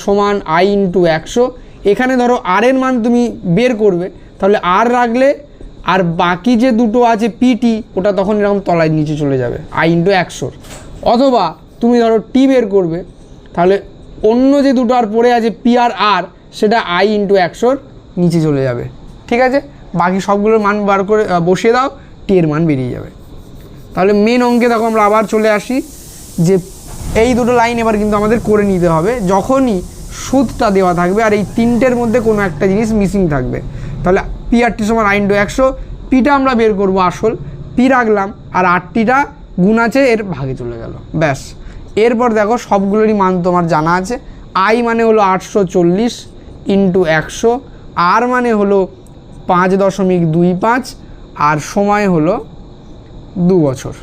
সমান আই ইন্টু 100, এখানে ধরো আর এর মান তুমি বের করবে, তাহলে আর রাখলে আর বাকি যে দুটো আছে PT, ওটা তখন এরকম তলায় নিচে চলে যাবে আই ইন্টু 100। অথবা তুমি ধরো টি বের করবে, তাহলে অন্য যে দুটো আর পড়ে আছে PR/, সেটা আই ইন্টু 100-র নিচে চলে যাবে, ঠিক আছে? বাকি সবগুলোর মান বার করে বসিয়ে দাও, টি এর মান বেরিয়ে যাবে। তাহলে মেন অঙ্কে দেখো আমরা আবার চলে আসি, যে এই দুটো লাইন এবার কিন্তু আমাদের করে নিতে হবে যখনই সুদটা দেওয়া থাকবে আর এই তিনটের মধ্যে কোনো একটা জিনিস মিসিং থাকবে। তাহলে PR/, সমান আই ইন্টু 100, পিটা আমরা বের করবো আসল, পি রাখলাম, আর RTটা গুণ আছে এর ভাগে চলে গেল, ব্যাস। এরপর দেখো সবগুলোরই মান তোমার জানা আছে। আই মানে হলো 840 ইন্টু 100, আর মানে হলো 5.25, আর সময় হলো 2 বছর।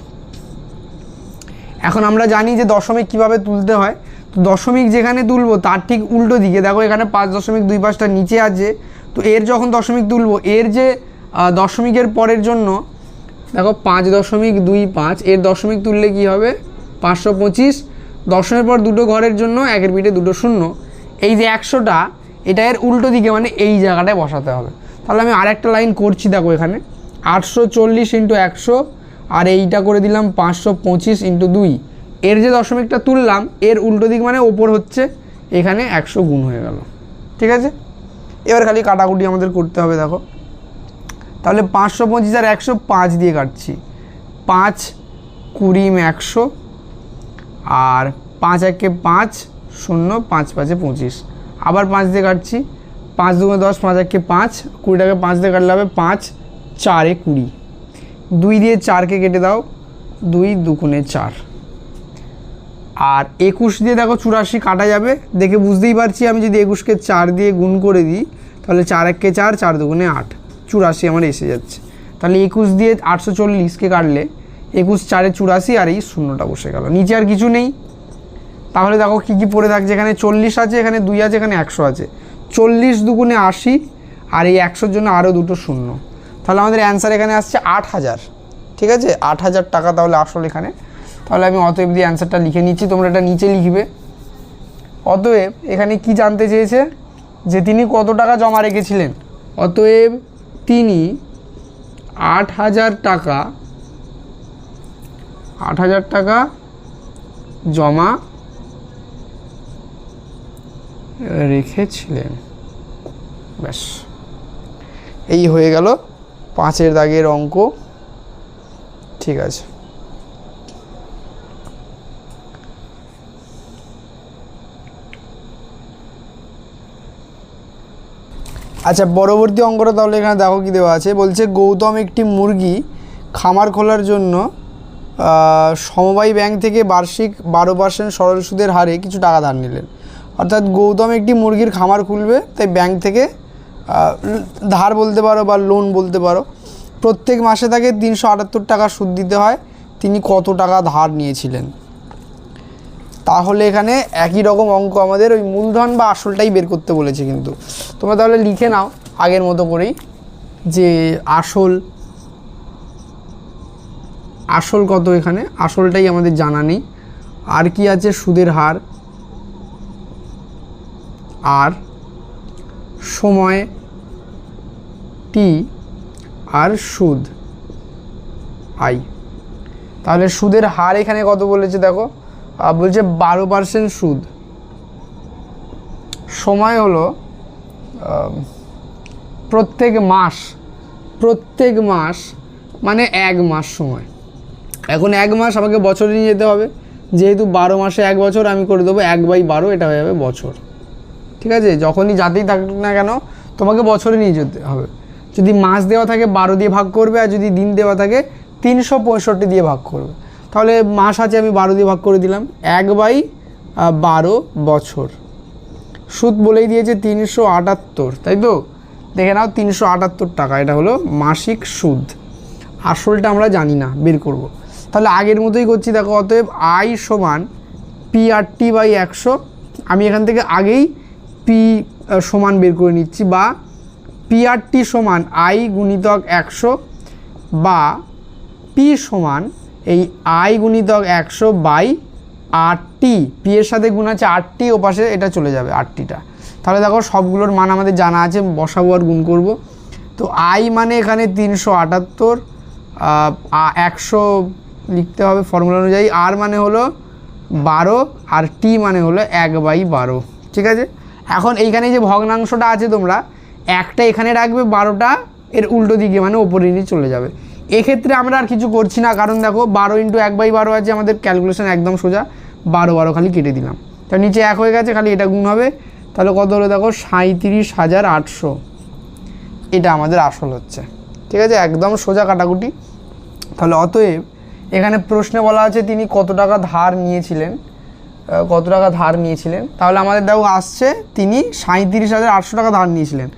এখন আমরা জানি যে দশমিক কিভাবে তুলতে হয়, তো দশমিক যেখানে তুলবো তার ঠিক উল্টো দিকে দেখো এখানে 5.25টা নিচে আছে, তো এর যখন দশমিক তুলবো, এর যে দশমিকের পরের জন্য দেখো 5.25, এর দশমিক তুললে কি হবে 525, দশমের পর দুটো ঘরের জন্য একের পিঠে দুটো শূন্য, এই যে 100টা এটা এর উল্টো দিকে, মানে এই জায়গাটায় বসাতে হবে। তাহলে আমি আরেকটা লাইন করছি, দেখো এখানে 840 ইন্টু 100, আর এইটা করে দিলাম 525 ইন্টু 2, এর যে দশমিকটা তুললাম এর উল্টো দিক মানে ওপর হচ্ছে, এখানে 100 গুণ হয়ে গেল, ঠিক আছে? এবার খালি কাটাকুটি আমাদের করতে হবে। দেখো তাহলে 525 আর 100 5 দিয়ে কাটছি, 5 20 100, আর 5 1 5 0, 5 5 25, আবার 5 দিয়ে কাটছি, 5 2 10, 5 1 5, 20টাকে 5 দিয়ে কাটলে হবে 5 4 20, 2 দিয়ে 4কে কেটে দাও, 2 2 4, আর 21 দিয়ে দেখো 84 কাটা যাবে, দেখে বুঝতেই পারছি আমি যদি 21কে 4 দিয়ে গুণ করে দিই, তাহলে 4 1 4, 4 2 8, 84 আমার এসে যাচ্ছে। তাহলে 21 দিয়ে 840কে কাটলে 21 4 84, আর এই শূন্যটা বসে গেল, নিচে আর কিছু নেই। তাহলে দেখো কী কী পড়ে থাকছে, এখানে 40 আছে, এখানে 2 আছে, এখানে 100 আছে, 40 2 80, আর এই 100-র জন্য আরও দুটো শূন্য। তাহলে আমাদের অ্যান্সার এখানে আসছে 8000, ঠিক আছে? 8000 টাকা তাহলে আসল এখানে। তাহলে আমি অতএব দিয়ে অ্যান্সারটা লিখে নিচ্ছি, তোমরা এটা নিচে লিখবে। অতএব এখানে কি জানতে চেয়েছে, যে তিনি কত টাকা জমা রেখেছিলেন। অতএব তিনি 8000 টাকা জমা রেখেছিলেন, ব্যাস। এই হয়ে গেল 5-এর দাগের অঙ্ক, ঠিক আছে? আচ্ছা, পরবর্তী অঙ্কটা তাহলে এখানে দেখো কি দেওয়া আছে, বলছে গৌতম একটি মুরগি খামার খোলার জন্য সমবায় ব্যাংক থেকে বার্ষিক 12% সরল সুদের হারে কিছু টাকা ধার নিলেন। অর্থাৎ গৌতম একটি মুরগির খামার খুলবে, তাই ব্যাংক থেকে ধার বলতে পারো বা লোন বলতে পারো, প্রত্যেক মাসে তাকে 378 টাকা সুদ দিতে হয়। তিনি কত টাকা ধার নিয়েছিলেন? তাহলে এখানে একই রকম অঙ্ক আমাদের ওই মূলধন বা আসলটাই বের করতে বলেছে। কিন্তু তোমরা তাহলে লিখে নাও আগের মতো করেই যে আসল কত, এখানে আসলটাই আমাদের জানা নেই। আর কি আছে, সুদের হার, আর সময় টি, আর সুদ আই। তাহলে সুদের হার এখানে কত বলেছে দেখো, বলছে 12% সুদ, সময় হলো প্রত্যেক মাস মানে 1 মাস সময়। এখন 1 মাস আমাকে বছরে নিয়ে যেতে হবে, যেহেতু 12 মাসে 1 বছর, আমি করে দেবো 1/12, এটা হয়ে যাবে বছর। ঠিক আছে, যখনই যাতেই থাকুক না কেন তোমাকে বছরে নিয়ে যেতে হবে। যদি মাস দেওয়া থাকে 12 দিয়ে ভাগ করবে, আর যদি দিন দেওয়া থাকে 365 দিয়ে ভাগ করবে। তাহলে মাস আছে, আমি 12 দিয়ে ভাগ করে দিলাম, 1/12 বছর। সুদ বলেই দিয়েছে 378, তাই তো? দেখে নাও 378 টাকা, এটা হলো মাসিক সুদ। আসলটা আমরা জানি না, বের করব। তাহলে আগের মতোই করছি, দেখো। অতএব আই সমান P/100। আমি এখান থেকে আগেই পি সমান বের করে নিচ্ছি, বা P/T সমান আই গুণিতক 100, বা পি সমান এই আই গুণিতক 100/8T। পি এর সাথে গুণ আছে 8T, ও পাশে এটা চলে যাবে 8Tটা। তাহলে দেখো সবগুলোর মান আমাদের জানা আছে, বসাবো আর গুণ করব। তো আই মানে এখানে 378, 100 লিখতে হবে ফর্মুলা অনুযায়ী। আর মানে হলো 12, আর টি মানে হলো 1/12। ঠিক আছে, এখন এইখানে যে ভগ্নাংশটা আছে, তোমরা একটা এখানে রাখবে, 12টা এর উল্টো দিকে মানে ওপরে নিয়ে চলে যাবে। এক্ষেত্রে আমরা আর কিছু করছি না, কারণ দেখো 12 × 1/12 আছে, আমাদের ক্যালকুলেশন একদম সোজা। 12 খালি কেটে দিলাম, তার নিচে 1 হয়ে গেছে, খালি এটা গুণ হবে। তাহলে কত হলো দেখো, 37,800। এটা আমাদের আসল হচ্ছে। ঠিক আছে, একদম সোজা কাটাকুটি। তাহলে অতএব এখানে প্রশ্নে বলা আছে তিনি কত টাকা ধার নিয়েছিলেন, তাহলে আমাদের দেখো আসছে তিনি 37,800 টাকা ধার নিয়েছিলেন।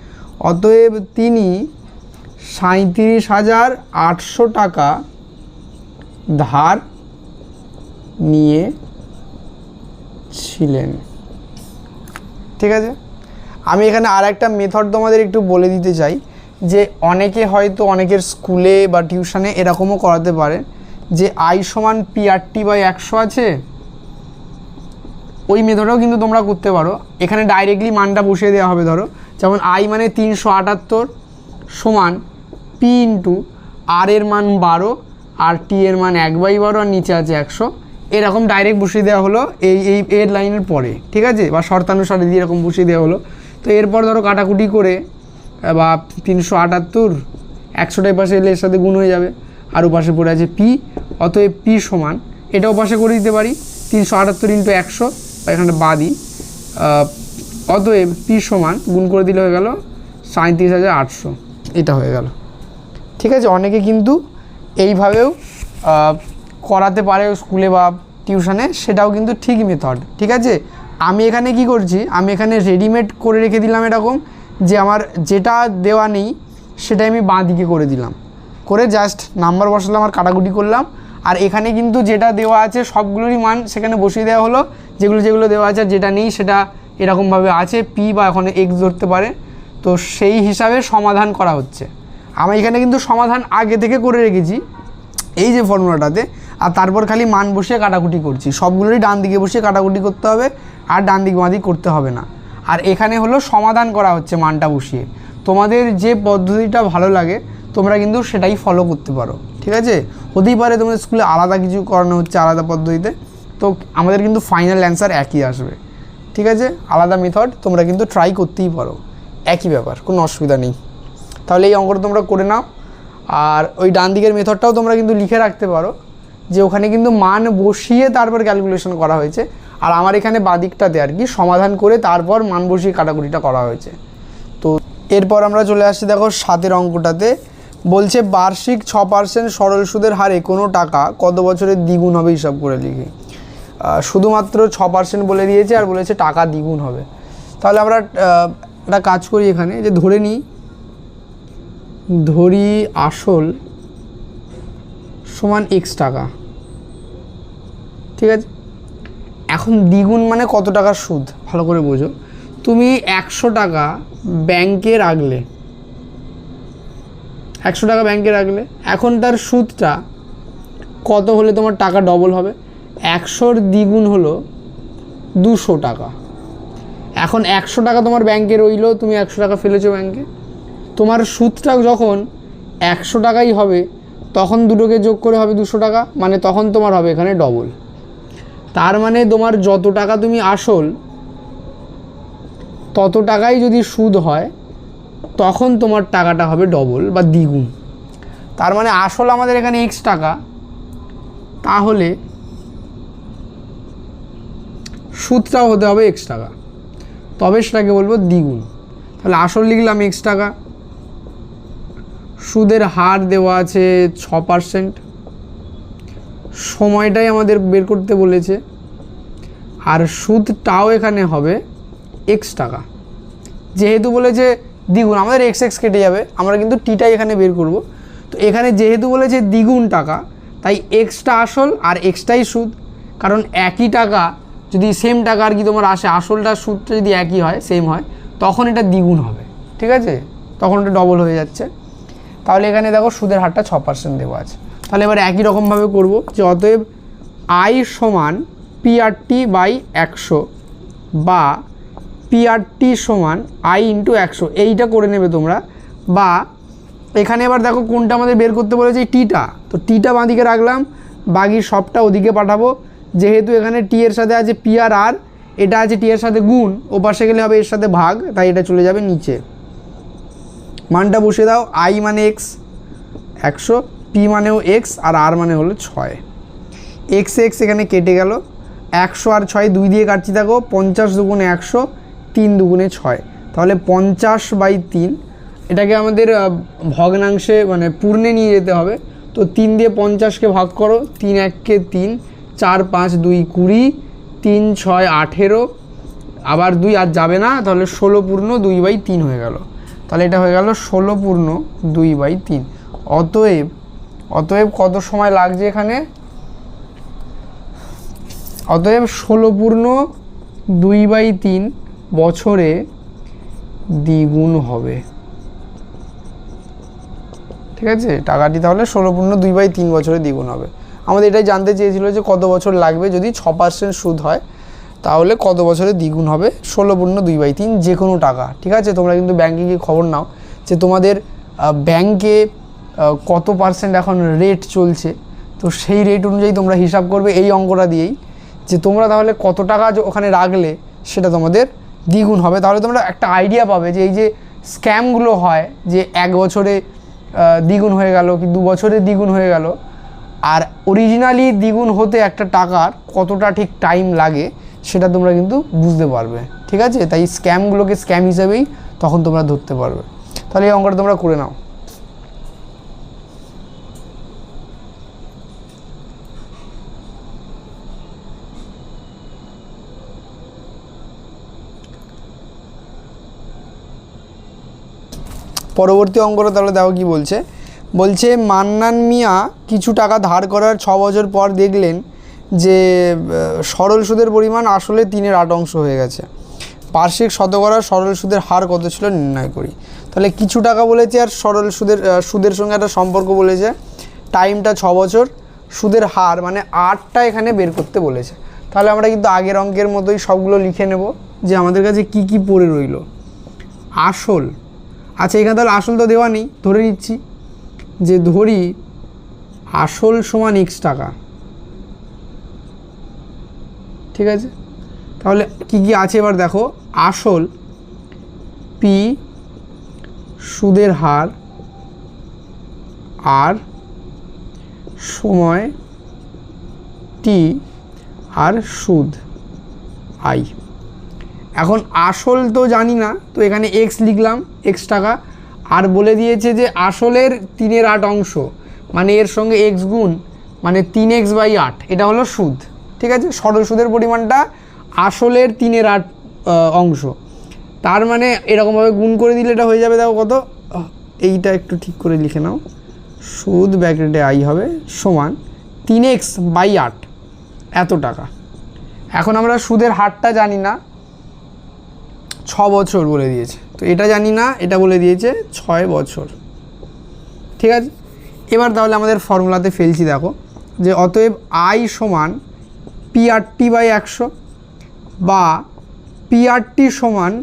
অতএব তিনি 37,800 টাকা ধার নিয়েছিলেন। ঠিক আছে, আমি এখানে আর একটা মেথড তোমাদের একটু বলে দিতে চাই, যে অনেকে হয়তো অনেকের স্কুলে বা টিউশনে এরকমও করাতে পারে, যে আই সমান P/T/100 আছে, ওই মেথডও কিন্তু তোমরা করতে পারো। এখানে ডাইরেক্টলি মানটা বসিয়ে দেওয়া হবে। ধরো যেমন আই মানে 378 সমান পি ইন্টু আর এর মান 12, আর টি এর মান 1/12, আর নিচে আছে 100। এরকম ডাইরেক্ট বসিয়ে দেওয়া হলো এর লাইনের পরে। ঠিক আছে, বা শর্তানুসারে দিয়ে এরকম বসিয়ে দেওয়া হলো। তো এরপর ধরো কাটাকুটি করে, বা 378 100টার পাশে এলে এর সাথে গুণ হয়ে যাবে, আর ওপাশে পড়ে আছে পি। অতএব পি সমান, এটাও পাশে করে দিতে পারি, 378 × 100, এখানে বাদি। অতএব পি সমান গুণ করে দিলে হয়ে গেল 37,800, এটা হয়ে গেল। ঠিক আছে, অনেকে কিন্তু এইভাবেও করাতে পারে স্কুলে বা টিউশনে, সেটাও কিন্তু ঠিক মেথড। ঠিক আছে, আমি এখানে কি করছি, আমি এখানে রেডিমেড করে রেখে দিলাম এরকম, যে আমার যেটা দেওয়া নেই সেটাই আমি বাঁ দিকে করে দিলাম, করে জাস্ট নাম্বার বসালাম আর কাটাকুটি করলাম। আর এখানে কিন্তু যেটা দেওয়া আছে সবগুলোরই মান সেখানে বসিয়ে দেওয়া হলো, যেগুলো দেওয়া আছে আর যেটা নেই সেটা এরকমভাবে আছে, পি বা ওখানে এক্স ধরতে পারে। তো সেই হিসাবে সমাধান করা হচ্ছে। আমি এখানে কিন্তু সমাধান আগে থেকে করে রেখেছি এই যে ফর্মুলাটাতে, আর তারপর খালি মান বসিয়ে কাটাকুটি করছি। সবগুলোরই ডান দিকে বসিয়ে কাটাকুটি করতে হবে, আর ডান দিক বাঁ দিক করতে হবে না। আর এখানে হলো সমাধান করা হচ্ছে মানটা বসিয়ে। তোমাদের যে পদ্ধতিটা ভালো লাগে তোমরা কিন্তু সেটাই ফলো করতে পারো। ঠিক আছে, হতেই পারে তোমাদের স্কুলে আলাদা কিছু করানো হচ্ছে আলাদা পদ্ধতিতে, তো আমাদের কিন্তু ফাইনাল অ্যান্সার একই আসবে। ঠিক আছে, আলাদা মেথড তোমরা কিন্তু ট্রাই করতেই পারো, একই ব্যাপার, কোনো অসুবিধা নেই। তাহলে এই অঙ্কটা তোমরা করে নাও। আর ওই ডান দিকের মেথডটাও তোমরা কিন্তু লিখে রাখতে পারো, যে ওখানে কিন্তু মান বসিয়ে তারপর ক্যালকুলেশন করা হয়েছে, আর আমার এখানে বাদিকটাতে আর কি সমাধান করে তারপর মান বসিয়ে কাটাকুটিটা করা হয়েছে। তো এরপর আমরা চলে আসছি দেখো 7 অঙ্কটাতে। বলছে বার্ষিক 6% সরল সুদের হারে কোনো টাকা কত বছরে দ্বিগুণ হবে হিসাব করে লিখি। শুধুমাত্র 6% বলে দিয়েছে, আর বলেছে টাকা দ্বিগুণ হবে। তাহলে আমরা একটা কাজ করি এখানে, যে ধরি আসল সমান x টাকা। ঠিক আছে, এখন দ্বিগুণ মানে কত টাকার সুদ ভালো করে বোঝো। তুমি 100 টাকা ব্যাংকে রাখলে, 100 টাকা ব্যাংকে রাখলে, এখন তার সুদটা কত হলে তোমার টাকা ডবল হবে? 100-র দ্বিগুণ হলো 200 টাকা। এখন 100 টাকা তোমার ব্যাংকে রইলো, তুমি 100 টাকা ফেলেছো ব্যাংকে, তোমার সুদটা যখন 100 টাকাই হবে তখন দুটোকে যোগ করে হবে 200 টাকা, মানে তখন তোমার হবে এখানে ডবল। তার মানে তোমার যত টাকা তুমি আসল তত টাকাই যদি সুদ হয় তখন তোমার টাকাটা হবে ডবল বা দ্বিগুণ। তার মানে আসল আমাদের এখানে x টাকা, তাহলে সুদটাও হতে হবে x টাকা, তবে সেটাকে বলবো দ্বিগুণ। তাহলে আসল লিখলাম x টাকা, সুদের হার দেওয়া আছে 6%, সময়টাই আমাদের বের করতে বলেছে, আর সুদটাও এখানে হবে x টাকা। যেহেতু বলেছে দ্বিগুণ, আমাদের x কেটে যাবে, আমরা কিন্তু টিটাই এখানে বের করব। তো এখানে যেহেতু বলেছে দ্বিগুণ টাকা, তাই এক্সটা আসল আর এক্সটাই সুদ। কারণ একই টাকা যদি সেম টাকা আর কি তোমার আসে, আসলটা সুদটা যদি একই হয়, সেম হয়, তখন এটা দ্বিগুণ হবে, ঠিক আছে, তখন এটা ডবল হয়ে যাচ্ছে। তাহলে এখানে দেখো সুদের হারটা 6% দেওয়া আছে। তাহলে এবার একই রকমভাবে করব যে অতএব আই সমান পিআরটি বাই 100 বা পিআরটি সমান আই ইন্টু 100, এইটা করে নেবে তোমরা। বা এখানে এবার দেখো কোনটা আমাদের বের করতে বলেছে, টিটা, তো টিটা বাঁদিকে রাখলাম, বাকি সবটা ওদিকে পাঠাবো। যেহেতু এখানে টি এর সাথে আছে পি আর আর, এটা আছে টি এর সাথে গুণ, ও পাশে গেলে হবে এর সাথে ভাগ, তাই এটা চলে যাবে নিচে। মানটা বসিয়ে দাও, আই মানে এক্স 100, পি মানেও এক্স, আর আর মানে হলো 6। এক্স এক্স এখানে কেটে গেল, 100 আর 6 2 দিয়ে কাটছি, দেখো 50 দুগুণে 100, 3 দুগুণে 6, তাহলে 50/3। এটাকে আমাদের ভগ্নাংশে মানে পূর্ণে নিয়ে যেতে হবে। তো 3 দিয়ে 50কে ভাগ করো, 3 1-কে 3, 4 5 2 20, 3 6 18, আবার 2 আর যাবে না, তাহলে 16 পূর্ণ 2/3 হয়ে গেল। তাহলে এটা হয়ে গেল 16 পূর্ণ 2/3। অতএব কত সময় লাগছে এখানে? অতএব 16 পূর্ণ 2/3 বছরে দ্বিগুণ হবে, ঠিক আছে। টাকাটি তাহলে 16 পূর্ণ 2/3 বছরে দ্বিগুণ হবে। আমাদের এটাই জানতে চেয়েছিল যে কত বছর লাগবে, যদি 6% সুদ হয় তাহলে কত বছরে দ্বিগুণ হবে। 16 পূর্ণ 2/3 যে কোনো টাকা, ঠিক আছে। তোমরা কিন্তু ব্যাংকে গিয়ে খবর নাও যে তোমাদের ব্যাংকে কত পার্সেন্ট এখন রেট চলছে, তো সেই রেট অনুযায়ী তোমরা হিসাব করবে এই অঙ্কটা দিয়েই, যে তোমরা তাহলে কত টাকা ওখানে রাখলে সেটা তোমাদের দ্বিগুণ হবে। তাহলে তোমরা একটা আইডিয়া পাবে যে এই যে স্ক্যামগুলো হয়, যে 1 বছরে দ্বিগুণ হয়ে গেল কি 2 বছরে দ্বিগুণ হয়ে গেল, আর অরিজিনালি দ্বিগুণ হতে একটা টাকার কতটা ঠিক টাইম লাগে সেটা তোমরা কিন্তু বুঝতে পারবে, ঠিক আছে। তাই স্ক্যামগুলোকে স্ক্যাম হিসেবেই তখন তোমরা ধরতে পারবে। তাহলে এই অঙ্কটা তোমরা করে নাও। পরবর্তী অঙ্কটা তাহলে দেখো কি বলছে। বলছে মান্নান মিয়া কিছু টাকা ধার করার 6 বছর পর দেখলেন যে সরল সুদের পরিমাণ আসলে 3/8 হয়ে গেছে। বার্ষিক শতকরা সরল সুদের হার কত ছিল নির্ণয় করি। তাহলে কিছু টাকা বলেছে আর সরল সুদের সঙ্গে একটা সম্পর্ক বলেছে, টাইমটা 6 বছর, সুদের হার মানে 8টা এখানে বের করতে বলেছে। তাহলে আমরা কিন্তু আগের অঙ্কের মতোই সবগুলো লিখে নেব যে আমাদের কাছে কি কি পড়ে রইল। আসল, আচ্ছা এখানে তাহলে আসল তো দেওয়া নেই, ধরে নিচ্ছি যে ধরি আসল সমান x টাকা, ঠিক আছে। তাহলে কি কি আছে এবার দেখো, আসল পি, সুদের হার আর, সময় টি, আর সুদ আই। এখন আসল তো জানি না, তো এখানে x লিখলাম, x টাকা, আর বলে দিয়েছে যে আসলের 3/8 মানে এর সঙ্গে x গুণ, মানে 3x/8, এটা হলো সুদ, ঠিক আছে। সরল সুদের পরিমাণটা আসলের 3/8, তার মানে এরকমভাবে গুণ করে দিলে এটা হয়ে যাবে, দেখো কত, এইটা একটু ঠিক করে লিখে নাও, সুদ ব্র্যাকেটে আই হবে সমান 3x/8 এত টাকা। এখন আমরা সুদের হারটা জানি না, 6 বছর বলে দিয়েছে, তো এটা জানি না, এটা বলে দিয়েছে 6 বছর। ঠিক আছে, এবার তাহলে আমাদের ফর্মুলাতে ফেলছি, দেখো যে অতএব আই সমান পিআরটি বাই 100 বা পিআরটি সমান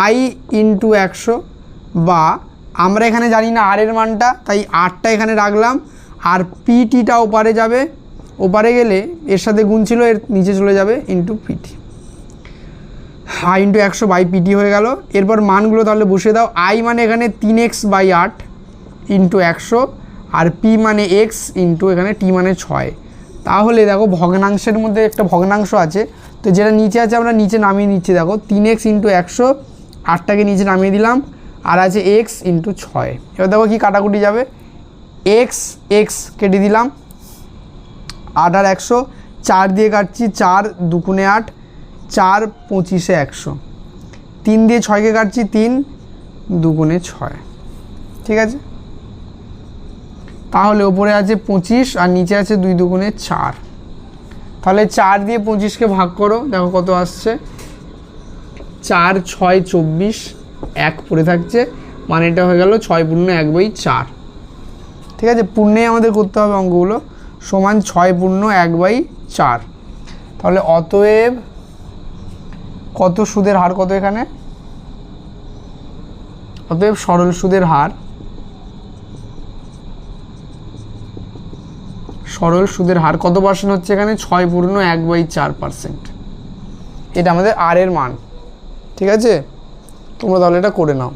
আই ইন্টু 100, বা আমরা এখানে জানি না আর এর মানটা, তাই আরটা এখানে রাখলাম, আর পিটিটা ওপারে যাবে, ওপারে গেলে এর সাথে গুণ ছিল, এর নিচে চলে যাবে, into PT, I into 100 by PT হয়ে গেল। এরপর মানগুলো তাহলে বসিয়ে দাও। আই মানে এখানে 3x বাই 8 ইন্টু 100, আর পি মানে এক্স ইন্টু এখানে টি মানে 6। তাহলে দেখো ভগ্নাংশের মধ্যে একটা ভগ্নাংশ আছে, তো যেটা নিচে আছে আমরা নিচে নামিয়ে নিচ্ছি। দেখো 3x ইন্টু 100, 8টাকে নিচে নামিয়ে দিলাম, আর আছে এক্স ইন্টু 6। এবার দেখো কি কাটাকুটি যাবে, এক্স এক্স কেটে দিলাম, 8 আর 100, 4 দিয়ে কাটছি, 4 2 8, 4 25 100, 3 দিয়ে 6কে কাটছি, 3 2 6। ঠিক আছে, তাহলে ওপরে আছে 25 আর নিচে আছে 2 2 4। তাহলে 4 দিয়ে 25কে ভাগ করো, দেখো কত আসছে, 4 6 24, 1 পড়ে থাকছে, মানে এটা হয়ে গেল 6 পূর্ণ 1/4। ঠিক আছে, পূর্ণে আমাদের করতে হবে অঙ্কগুলো, সমান 6 পূর্ণ 1/4। তাহলে অতএব কত সুদের হার কত এখানে, অতএব সরল সুদের হার, সরল সুদের হার কত পার্সেন্ট হচ্ছে এখানে, 6 পূর্ণ 1/4%। এটা আমাদের আর এর মান। ঠিক আছে, তোমরা তাহলে এটা করে নাও।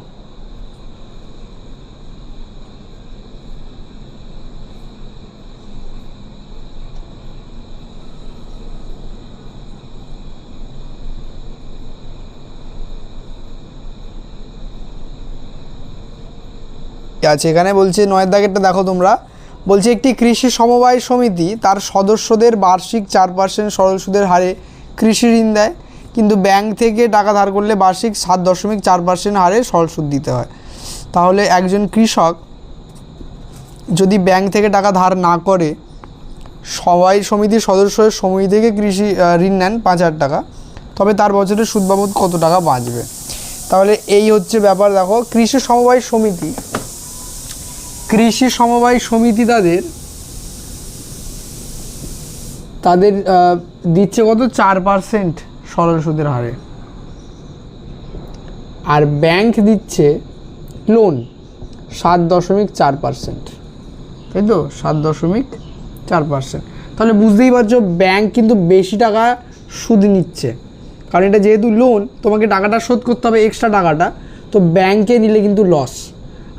আছে এখানে বলছে 9 দাগেরটা দেখো তোমরা, বলছে একটি কৃষি সমবায় সমিতি তার সদস্যদের বার্ষিক 4% সরল সুদের হারে কৃষি ঋণ দেয়, কিন্তু ব্যাংক থেকে টাকা ধার করলে বার্ষিক 7.4% হারে সরল সুদ দিতে হয়। তাহলে একজন কৃষক যদি ব্যাংক থেকে টাকা ধার না করে, সবাই সমিতির সদস্যের সমিতি থেকে কৃষি ঋণ নেন 5,000 টাকা, তবে তার বছরে সুদ বাবদ কত টাকা বাঁচবে। তাহলে এই হচ্ছে ব্যাপার। দেখো কৃষি সমবায় সমিতি, কৃষি সমবায় সমিতি তাদের দিচ্ছে কত, 4% সরল সুদের হারে, আর ব্যাংক দিচ্ছে লোন 7.4%, তাই তো, 7.4%। তাহলে বুঝতেই পারছো ব্যাংক কিন্তু বেশি টাকা সুদ নিচ্ছে, কারণ এটা যেহেতু লোন, তোমাকে টাকাটা শোধ করতে হবে এক্সট্রা টাকাটা, তো ব্যাংকে নিলে কিন্তু লস,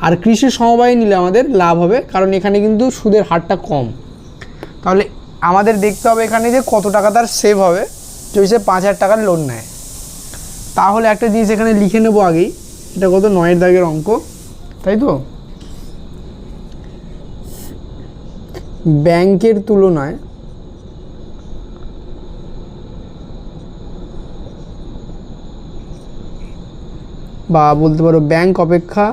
আর কৃষি সমবায়ে নিলে আমাদের লাভ হবে, কারণ এখানে কিন্তু সুদের হারটা কম। তাহলে আমাদের দেখতে হবে এখানে যে কত টাকা তার সেভ হবে যদি সে 5,000 টাকার লোন নেয়। তাহলে একটা জিনিস এখানে লিখে নেবো আগেই, এটা কত, 9 দাগের অঙ্ক, তাই তো, ব্যাংকের তুলনায় বা বলতে পারো ব্যাংক অপেক্ষা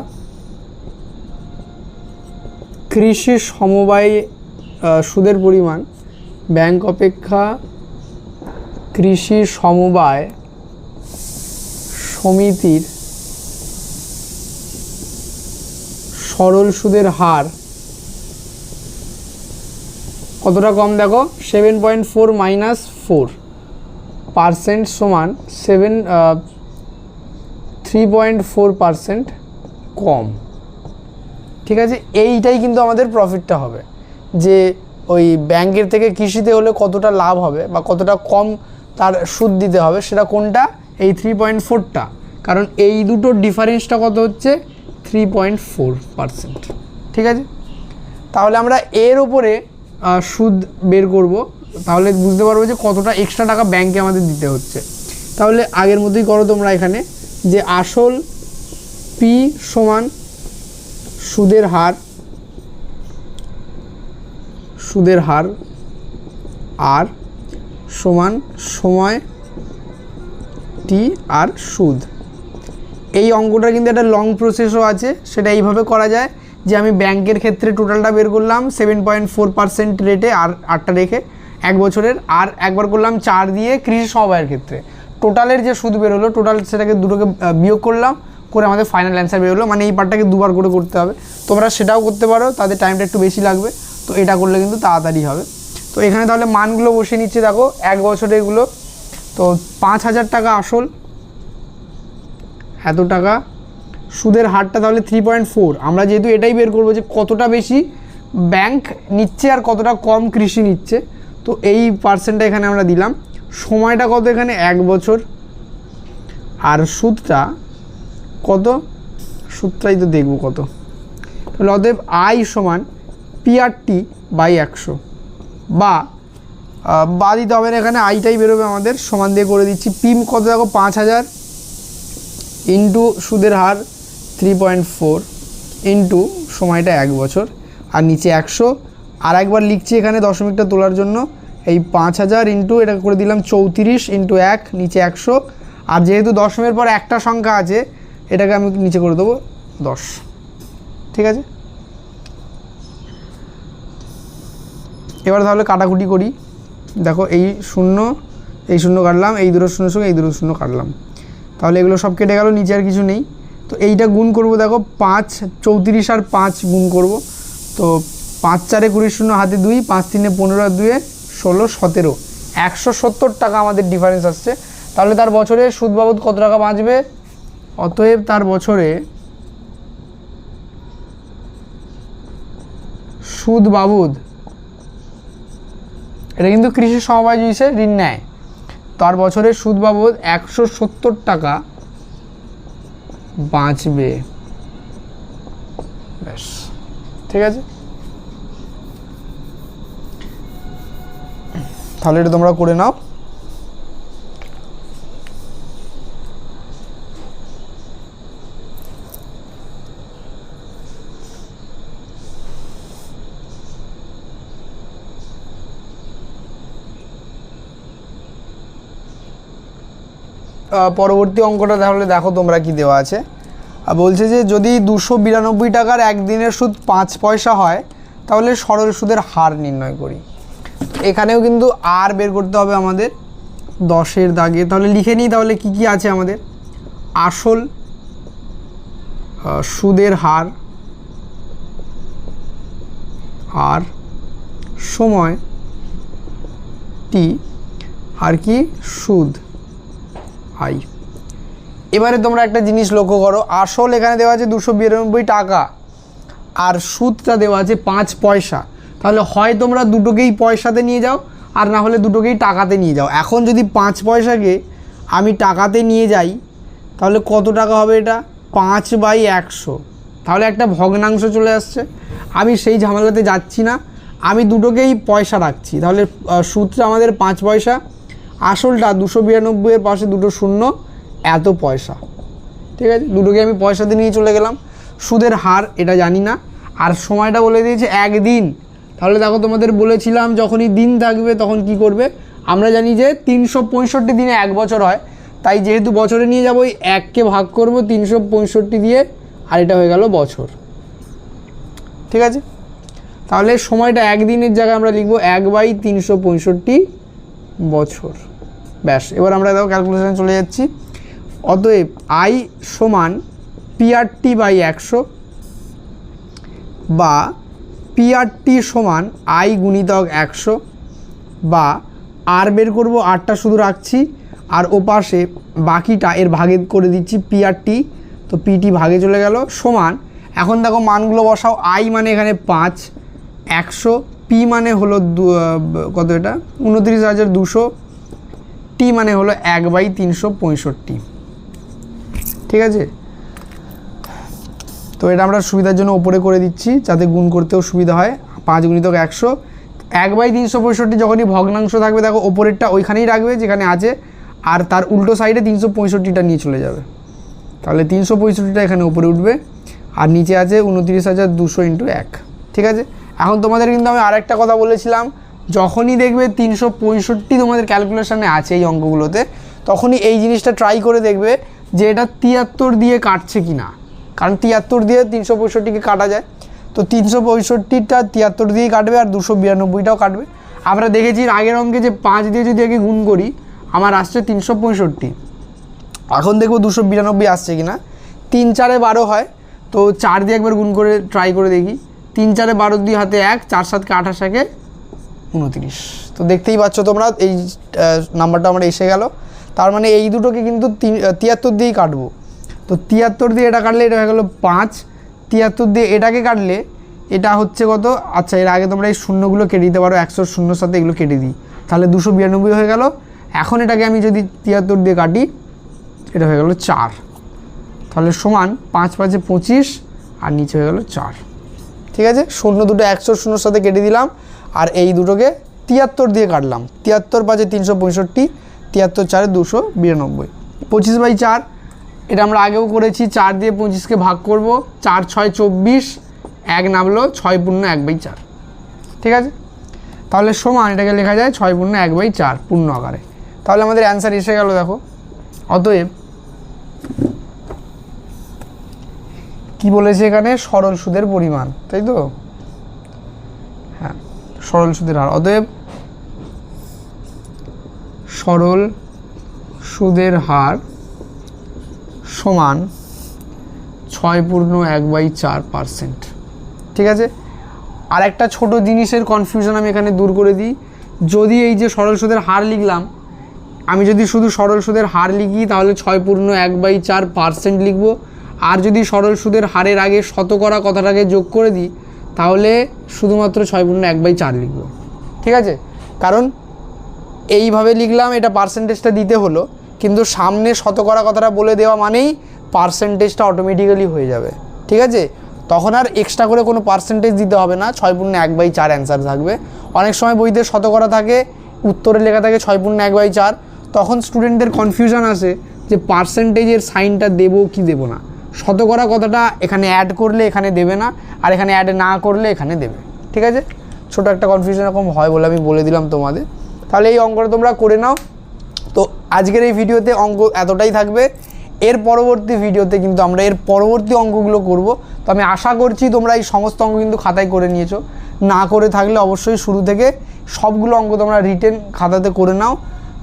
কৃষি সমবায় সুদের পরিমাণ, ব্যাংক অপেক্ষা কৃষি সমবায় সমিতির সরল সুদের হার কতটা কম, দেখো 7.4 মাইনাস 4% সমান 3.4% কম। ঠিক আছে, এইটাই কিন্তু আমাদের প্রফিটটা হবে, যে ওই ব্যাংকের থেকে কৃষিতে হলে কতটা লাভ হবে বা কতটা কম তার সুদ দিতে হবে, সেটা কোনটা, এই 3.4টা, কারণ এই দুটোর ডিফারেন্সটা কত হচ্ছে, 3.4%। ঠিক আছে, তাহলে আমরা এর উপরে সুদ বের করব, তাহলে বুঝতে পারবো যে কতটা এক্সট্রা টাকা ব্যাংকে আমাদের দিতে হচ্ছে। তাহলে আগের মতোই করো তোমরা এখানে, যে আসল পি সমান সুদের হার, সুদের হার আর সমান সময় টি আর সুদ। এই অঙ্কটা কিন্তু একটা লং প্রসেসও আছে, সেটা এইভাবে করা যায় যে আমি ব্যাংকের ক্ষেত্রে টোটালটা বের করলাম 7.4% রেটে আর 8টা রেখে, 1 বছরের, আর একবার করলাম 4 দিয়ে কৃষি সমবায়ের ক্ষেত্রে। টোটালের যে সুদ বেরোলো, টোটাল সেটাকে দুটোকে বিয়োগ করলাম, করে আমাদের ফাইনাল অ্যান্সার বেরোলো। মানে এই পার্টটাকে দুবার করে করতে হবে, তোমরা সেটাও করতে পারো, তাদের টাইমটা একটু বেশি লাগবে। তো এটা করলে কিন্তু তাড়াতাড়ি হবে। তো এখানে তাহলে মানগুলো বসিয়ে নিচ্ছে, দেখো 1 বছরে এগুলো। তো 5,000 টাকা আসল, এত টাকা সুদের হারটা তাহলে 3.4। আমরা যেহেতু এটাই বের করবো যে কতটা বেশি ব্যাংক নিচ্ছে আর কতটা কম কৃষি নিচ্ছে, তো এই পার্সেন্টটা এখানে আমরা দিলাম। সময়টা কত এখানে 1 বছর, আর সুদটা কত, সুদটাই তো দেখবো কত। তাহলে অতএব আই সমান PRT/100, বা দিতে হবে না, এখানে আইটাই বেরোবে আমাদের, সমান দিয়ে করে দিচ্ছি। পিম কত দেখো 5,000 ইন্টু সুদের হার 3.4 ইন্টু সময়টা 1 বছর, আর নিচে 100। আর একবার লিখছি এখানে দশমিকটা তোলার জন্য, এই 5,000 ইন্টু এটা করে দিলাম 34 ইন্টু 1, নিচে 100। আর যেহেতু দশমের পর একটা সংখ্যা আছে, এটাকে আমি নিচে করে দেবো 10। ঠিক আছে, এবার তাহলে কাটাকুটি করি। দেখো এই শূন্য কাটলাম, এই দুটো শূন্য সঙ্গে এই দুটো শূন্য কাটলাম, তাহলে এগুলো সব কেটে গেল, নিচে আর কিছু নেই। তো এইটা গুণ করব, দেখো 5 34 আর 5 গুণ করব। তো 5 4 20 শূন্য হাতে 2, 5 3 15 আর 2 16 17, 170 টাকা আমাদের ডিফারেন্স আসছে। তাহলে তার বছরে সুদ বাবদ কত টাকা বাঁচবে? অতএব তার বছরে সুদ বাবদ, এটা কিন্তু কৃষি সমবায় যদি সে ঋণ নেয়, তার বছরে সুদ বাবদ 170 টাকা বাঁচবে। ব্যাস, ঠিক আছে। তাহলে এটা তোমরা করে নাও। পরবর্তী অঙ্কটা তাহলে দেখো তোমরা কি দেওয়া আছে। বলছে যে যদি 292 টাকার একদিনের সুদ 5 পয়সা হয়, তাহলে সরল সুদের হার নির্ণয় করি। এখানেও কিন্তু আর বের করতে হবে আমাদের 10-এর দাগে। তাহলে লিখে নিই তাহলে কি কি আছে আমাদের। আসল, সুদের হার, আর সময় টি, আর কি সুদ আই। এবারে তোমরা একটা জিনিস লক্ষ্য করো, আসল এখানে দেওয়া আছে 292 টাকা, আর সুদটা দেওয়া আছে 5 পয়সা। তাহলে হয় তোমরা দুটোকেই পয়সাতে নিয়ে যাও, আর না হলে দুটোকেই টাকাতে নিয়ে যাও। এখন যদি 5 পয়সাকে আমি টাকাতে নিয়ে যাই, তাহলে কত টাকা হবে? এটা 5/100। তাহলে একটা ভগ্নাংশ চলে আসছে। আমি সেই ঝামেলাতে যাচ্ছি না, আমি দুটোকেই পয়সা রাখছি। তাহলে সুদটা আমাদের 5 পয়সা, আসলটা 292-এর পাশে দুটো শূন্য, এত পয়সা। ঠিক আছে, দুটোকে আমি পয়সাতে নিয়ে চলে গেলাম। সুদের হার এটা জানি না, আর সময়টা বলে দিয়েছে 1 দিন। তাহলে দেখো তোমাদের বলেছিলাম যখনই দিন থাকবে তখন কি করবে। আমরা জানি যে 365 দিনে 1 বছর হয়, তাই যেহেতু বছরে নিয়ে যাবো, 1কে ভাগ করব 365 দিয়ে, আর এটা হয়ে গেল বছর। ঠিক আছে, তাহলে সময়টা 1 দিনের জায়গায় আমরা লিখবো 1/365 বছর। ব্যাস, এবার আমরা দেখো ক্যালকুলেশনে চলে যাচ্ছি। অতএব আই সমান PRT/100, বা PRT সমান আই গুণিতক 100, বা আর বের করব, আরটা শুধু রাখছি, আর ওপাশে বাকিটা এর ভাগে করে দিচ্ছি PRT। তো PT ভাগে চলে গেল, সমান। এখন দেখো মানগুলো বসাও। আই মানে এখানে 5, 100, পি মানে হলো কত, এটা 29,200, টি মানে হলো 1/365। ঠিক আছে, তো এটা আমরা সুবিধার জন্য ওপরে করে দিচ্ছি যাতে গুণ করতেও সুবিধা হয়। 5 গুণিতক 100, 1/365 যখনই ভগ্নাংশ থাকবে, দেখো ওপরেরটা ওইখানেই রাখবে যেখানে আছে, আর তার উল্টো সাইডে 365টা নিয়ে চলে যাবে। তাহলে 365টা এখানে উপরে উঠবে, আর নিচে আছে 29,200 × 1। ঠিক আছে, এখন তোমাদের কিন্তু আমি আরেকটা কথা বলেছিলাম, যখনই দেখবে 365 তোমাদের ক্যালকুলেশানে আছে এই অঙ্কগুলোতে, তখনই এই জিনিসটা ট্রাই করে দেখবে যে এটা 73 দিয়ে কাটছে কি না। কারণ 73 দিয়ে 365কে কাটা যায়। তো 365টা 73 দিয়েই কাটবে, আর 292টাও কাটবে। আমরা দেখেছি আগের অঙ্কে যে 5 দিয়ে যদি আগে গুণ করি আমার আসছে 365, এখন দেখবো 292 আসছে কিনা। 3 4 12 হয়, তো 4 দিয়ে একবার গুণ করে ট্রাই করে দেখি। 3 4 12 2 হাতে 1, 4 7 28 একে 29। তো দেখতেই পাচ্ছ তোমরা এই নাম্বারটা আমার এসে গেল। তার মানে এই দুটোকে কিন্তু 73 দিয়েই কাটবো। তো 73 দিয়ে এটা কাটলে এটা হয়ে গেলো 5, 73 দিয়ে এটাকে কাটলে এটা হচ্ছে কত। আচ্ছা, এর আগে তোমরা এই শূন্যগুলো কেটে দিতে পারো, 100 শূন্যর সাথে এগুলো কেটে দিই, তাহলে 292 হয়ে গেল। এখন এটাকে আমি যদি 73 দিয়ে কাটি এটা হয়ে গেল 4, তাহলে সমান 5 5 25 আর নিচে হয়ে গেল 4। ঠিক আছে, শূন্য দুটো 100 শূন্যর সাথে কেটে দিলাম আর এই দুটোকে 73 দিয়ে কাটলাম। 73 5 365, 73 4 292, 25/4। এটা আমরা আগেও করেছি, 4 দিয়ে 25কে ভাগ করব, 4 6 24, 1 নামলো 6 পূর্ণ 1/4। ঠিক আছে, তাহলে সমান এটাকে লেখা যায় 6 পূর্ণ 1/4 পূর্ণ আকারে। তাহলে আমাদের অ্যান্সার এসে গেল। দেখো, অতএব কি বলেছে এখানে, সরল সুদের পরিমাণ, তাই তো? হ্যাঁ, সরল সুদের হার। অতএব সরল সুদের হার সমান 6 পূর্ণ 1/4%। ঠিক আছে, আর একটা ছোট জিনিসের কনফিউশন আমি এখানে দূর করে দিই। যদি এই যে সরল সুদের হার লিখলাম, আমি যদি শুধু সরল সুদের হার লিখি তাহলে 6 পূর্ণ 1/4% লিখব। আর যদি সরল সুদের হারের আগে শতকরা কথাটাকে যোগ করে দিই তাহলে শুধুমাত্র 6 পূর্ণ 1/4 লিখব। ঠিক আছে, কারণ এইভাবে লিখলাম, এটা পার্সেন্টেজটা দিতে হলো, কিন্তু সামনে শতকরা কথাটা বলে দেওয়া মানেই পার্সেন্টেজটা অটোমেটিক্যালি হয়ে যাবে। ঠিক আছে, তখন আর এক্সট্রা করে কোনো পার্সেন্টেজ দিতে হবে না, 6 পূর্ণ 1/4 অ্যান্সার থাকবে। অনেক সময় বইতে শতকরা থাকে, উত্তরে লেখা থাকে 6 পূর্ণ 1/4, তখন স্টুডেন্টদের কনফিউশন আসে যে পার্সেন্টেজের সাইনটা দেবো কি দেবো না। শতকরা কথাটা এখানে অ্যাড করলে এখানে দেবে না, আর এখানে অ্যাড না করলে এখানে দেবে। ঠিক আছে, ছোটো একটা কনফিউশন এরকম হয় বলে আমি বলে দিলাম তোমাদের। তাহলে এই অঙ্কটা তোমরা করে নাও। তো আজকের এই ভিডিওতে অঙ্ক এতটাই থাকবে। এর পরবর্তী ভিডিওতে কিন্তু আমরা এর পরবর্তী অঙ্কগুলো করব। তো আমি আশা করছি তোমরা এই সমস্ত অঙ্ক কিন্তু খাতায় করে নিয়েছো। না করে থাকলে অবশ্যই শুরু থেকে সবগুলো অঙ্ক তোমরা রিটেন খাতাতে করে নাও,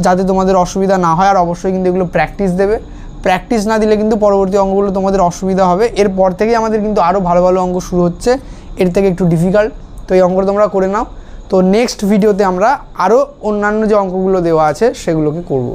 যাতে তোমাদের অসুবিধা না হয়। আর অবশ্যই কিন্তু এগুলো প্র্যাকটিস দেবে, প্র্যাকটিস না দিলে কিন্তু পরবর্তী অঙ্কগুলো তোমাদের অসুবিধা হবে। এরপর থেকেই আমাদের কিন্তু আরও ভালো ভালো অঙ্ক শুরু হচ্ছে, এর থেকে একটু ডিফিকাল্ট। তো এই অঙ্কটা তোমরা করে নাও। তো নেক্সট ভিডিওতে আমরা আরও অন্যান্য যে অঙ্কগুলো দেওয়া আছে সেগুলোকে করব।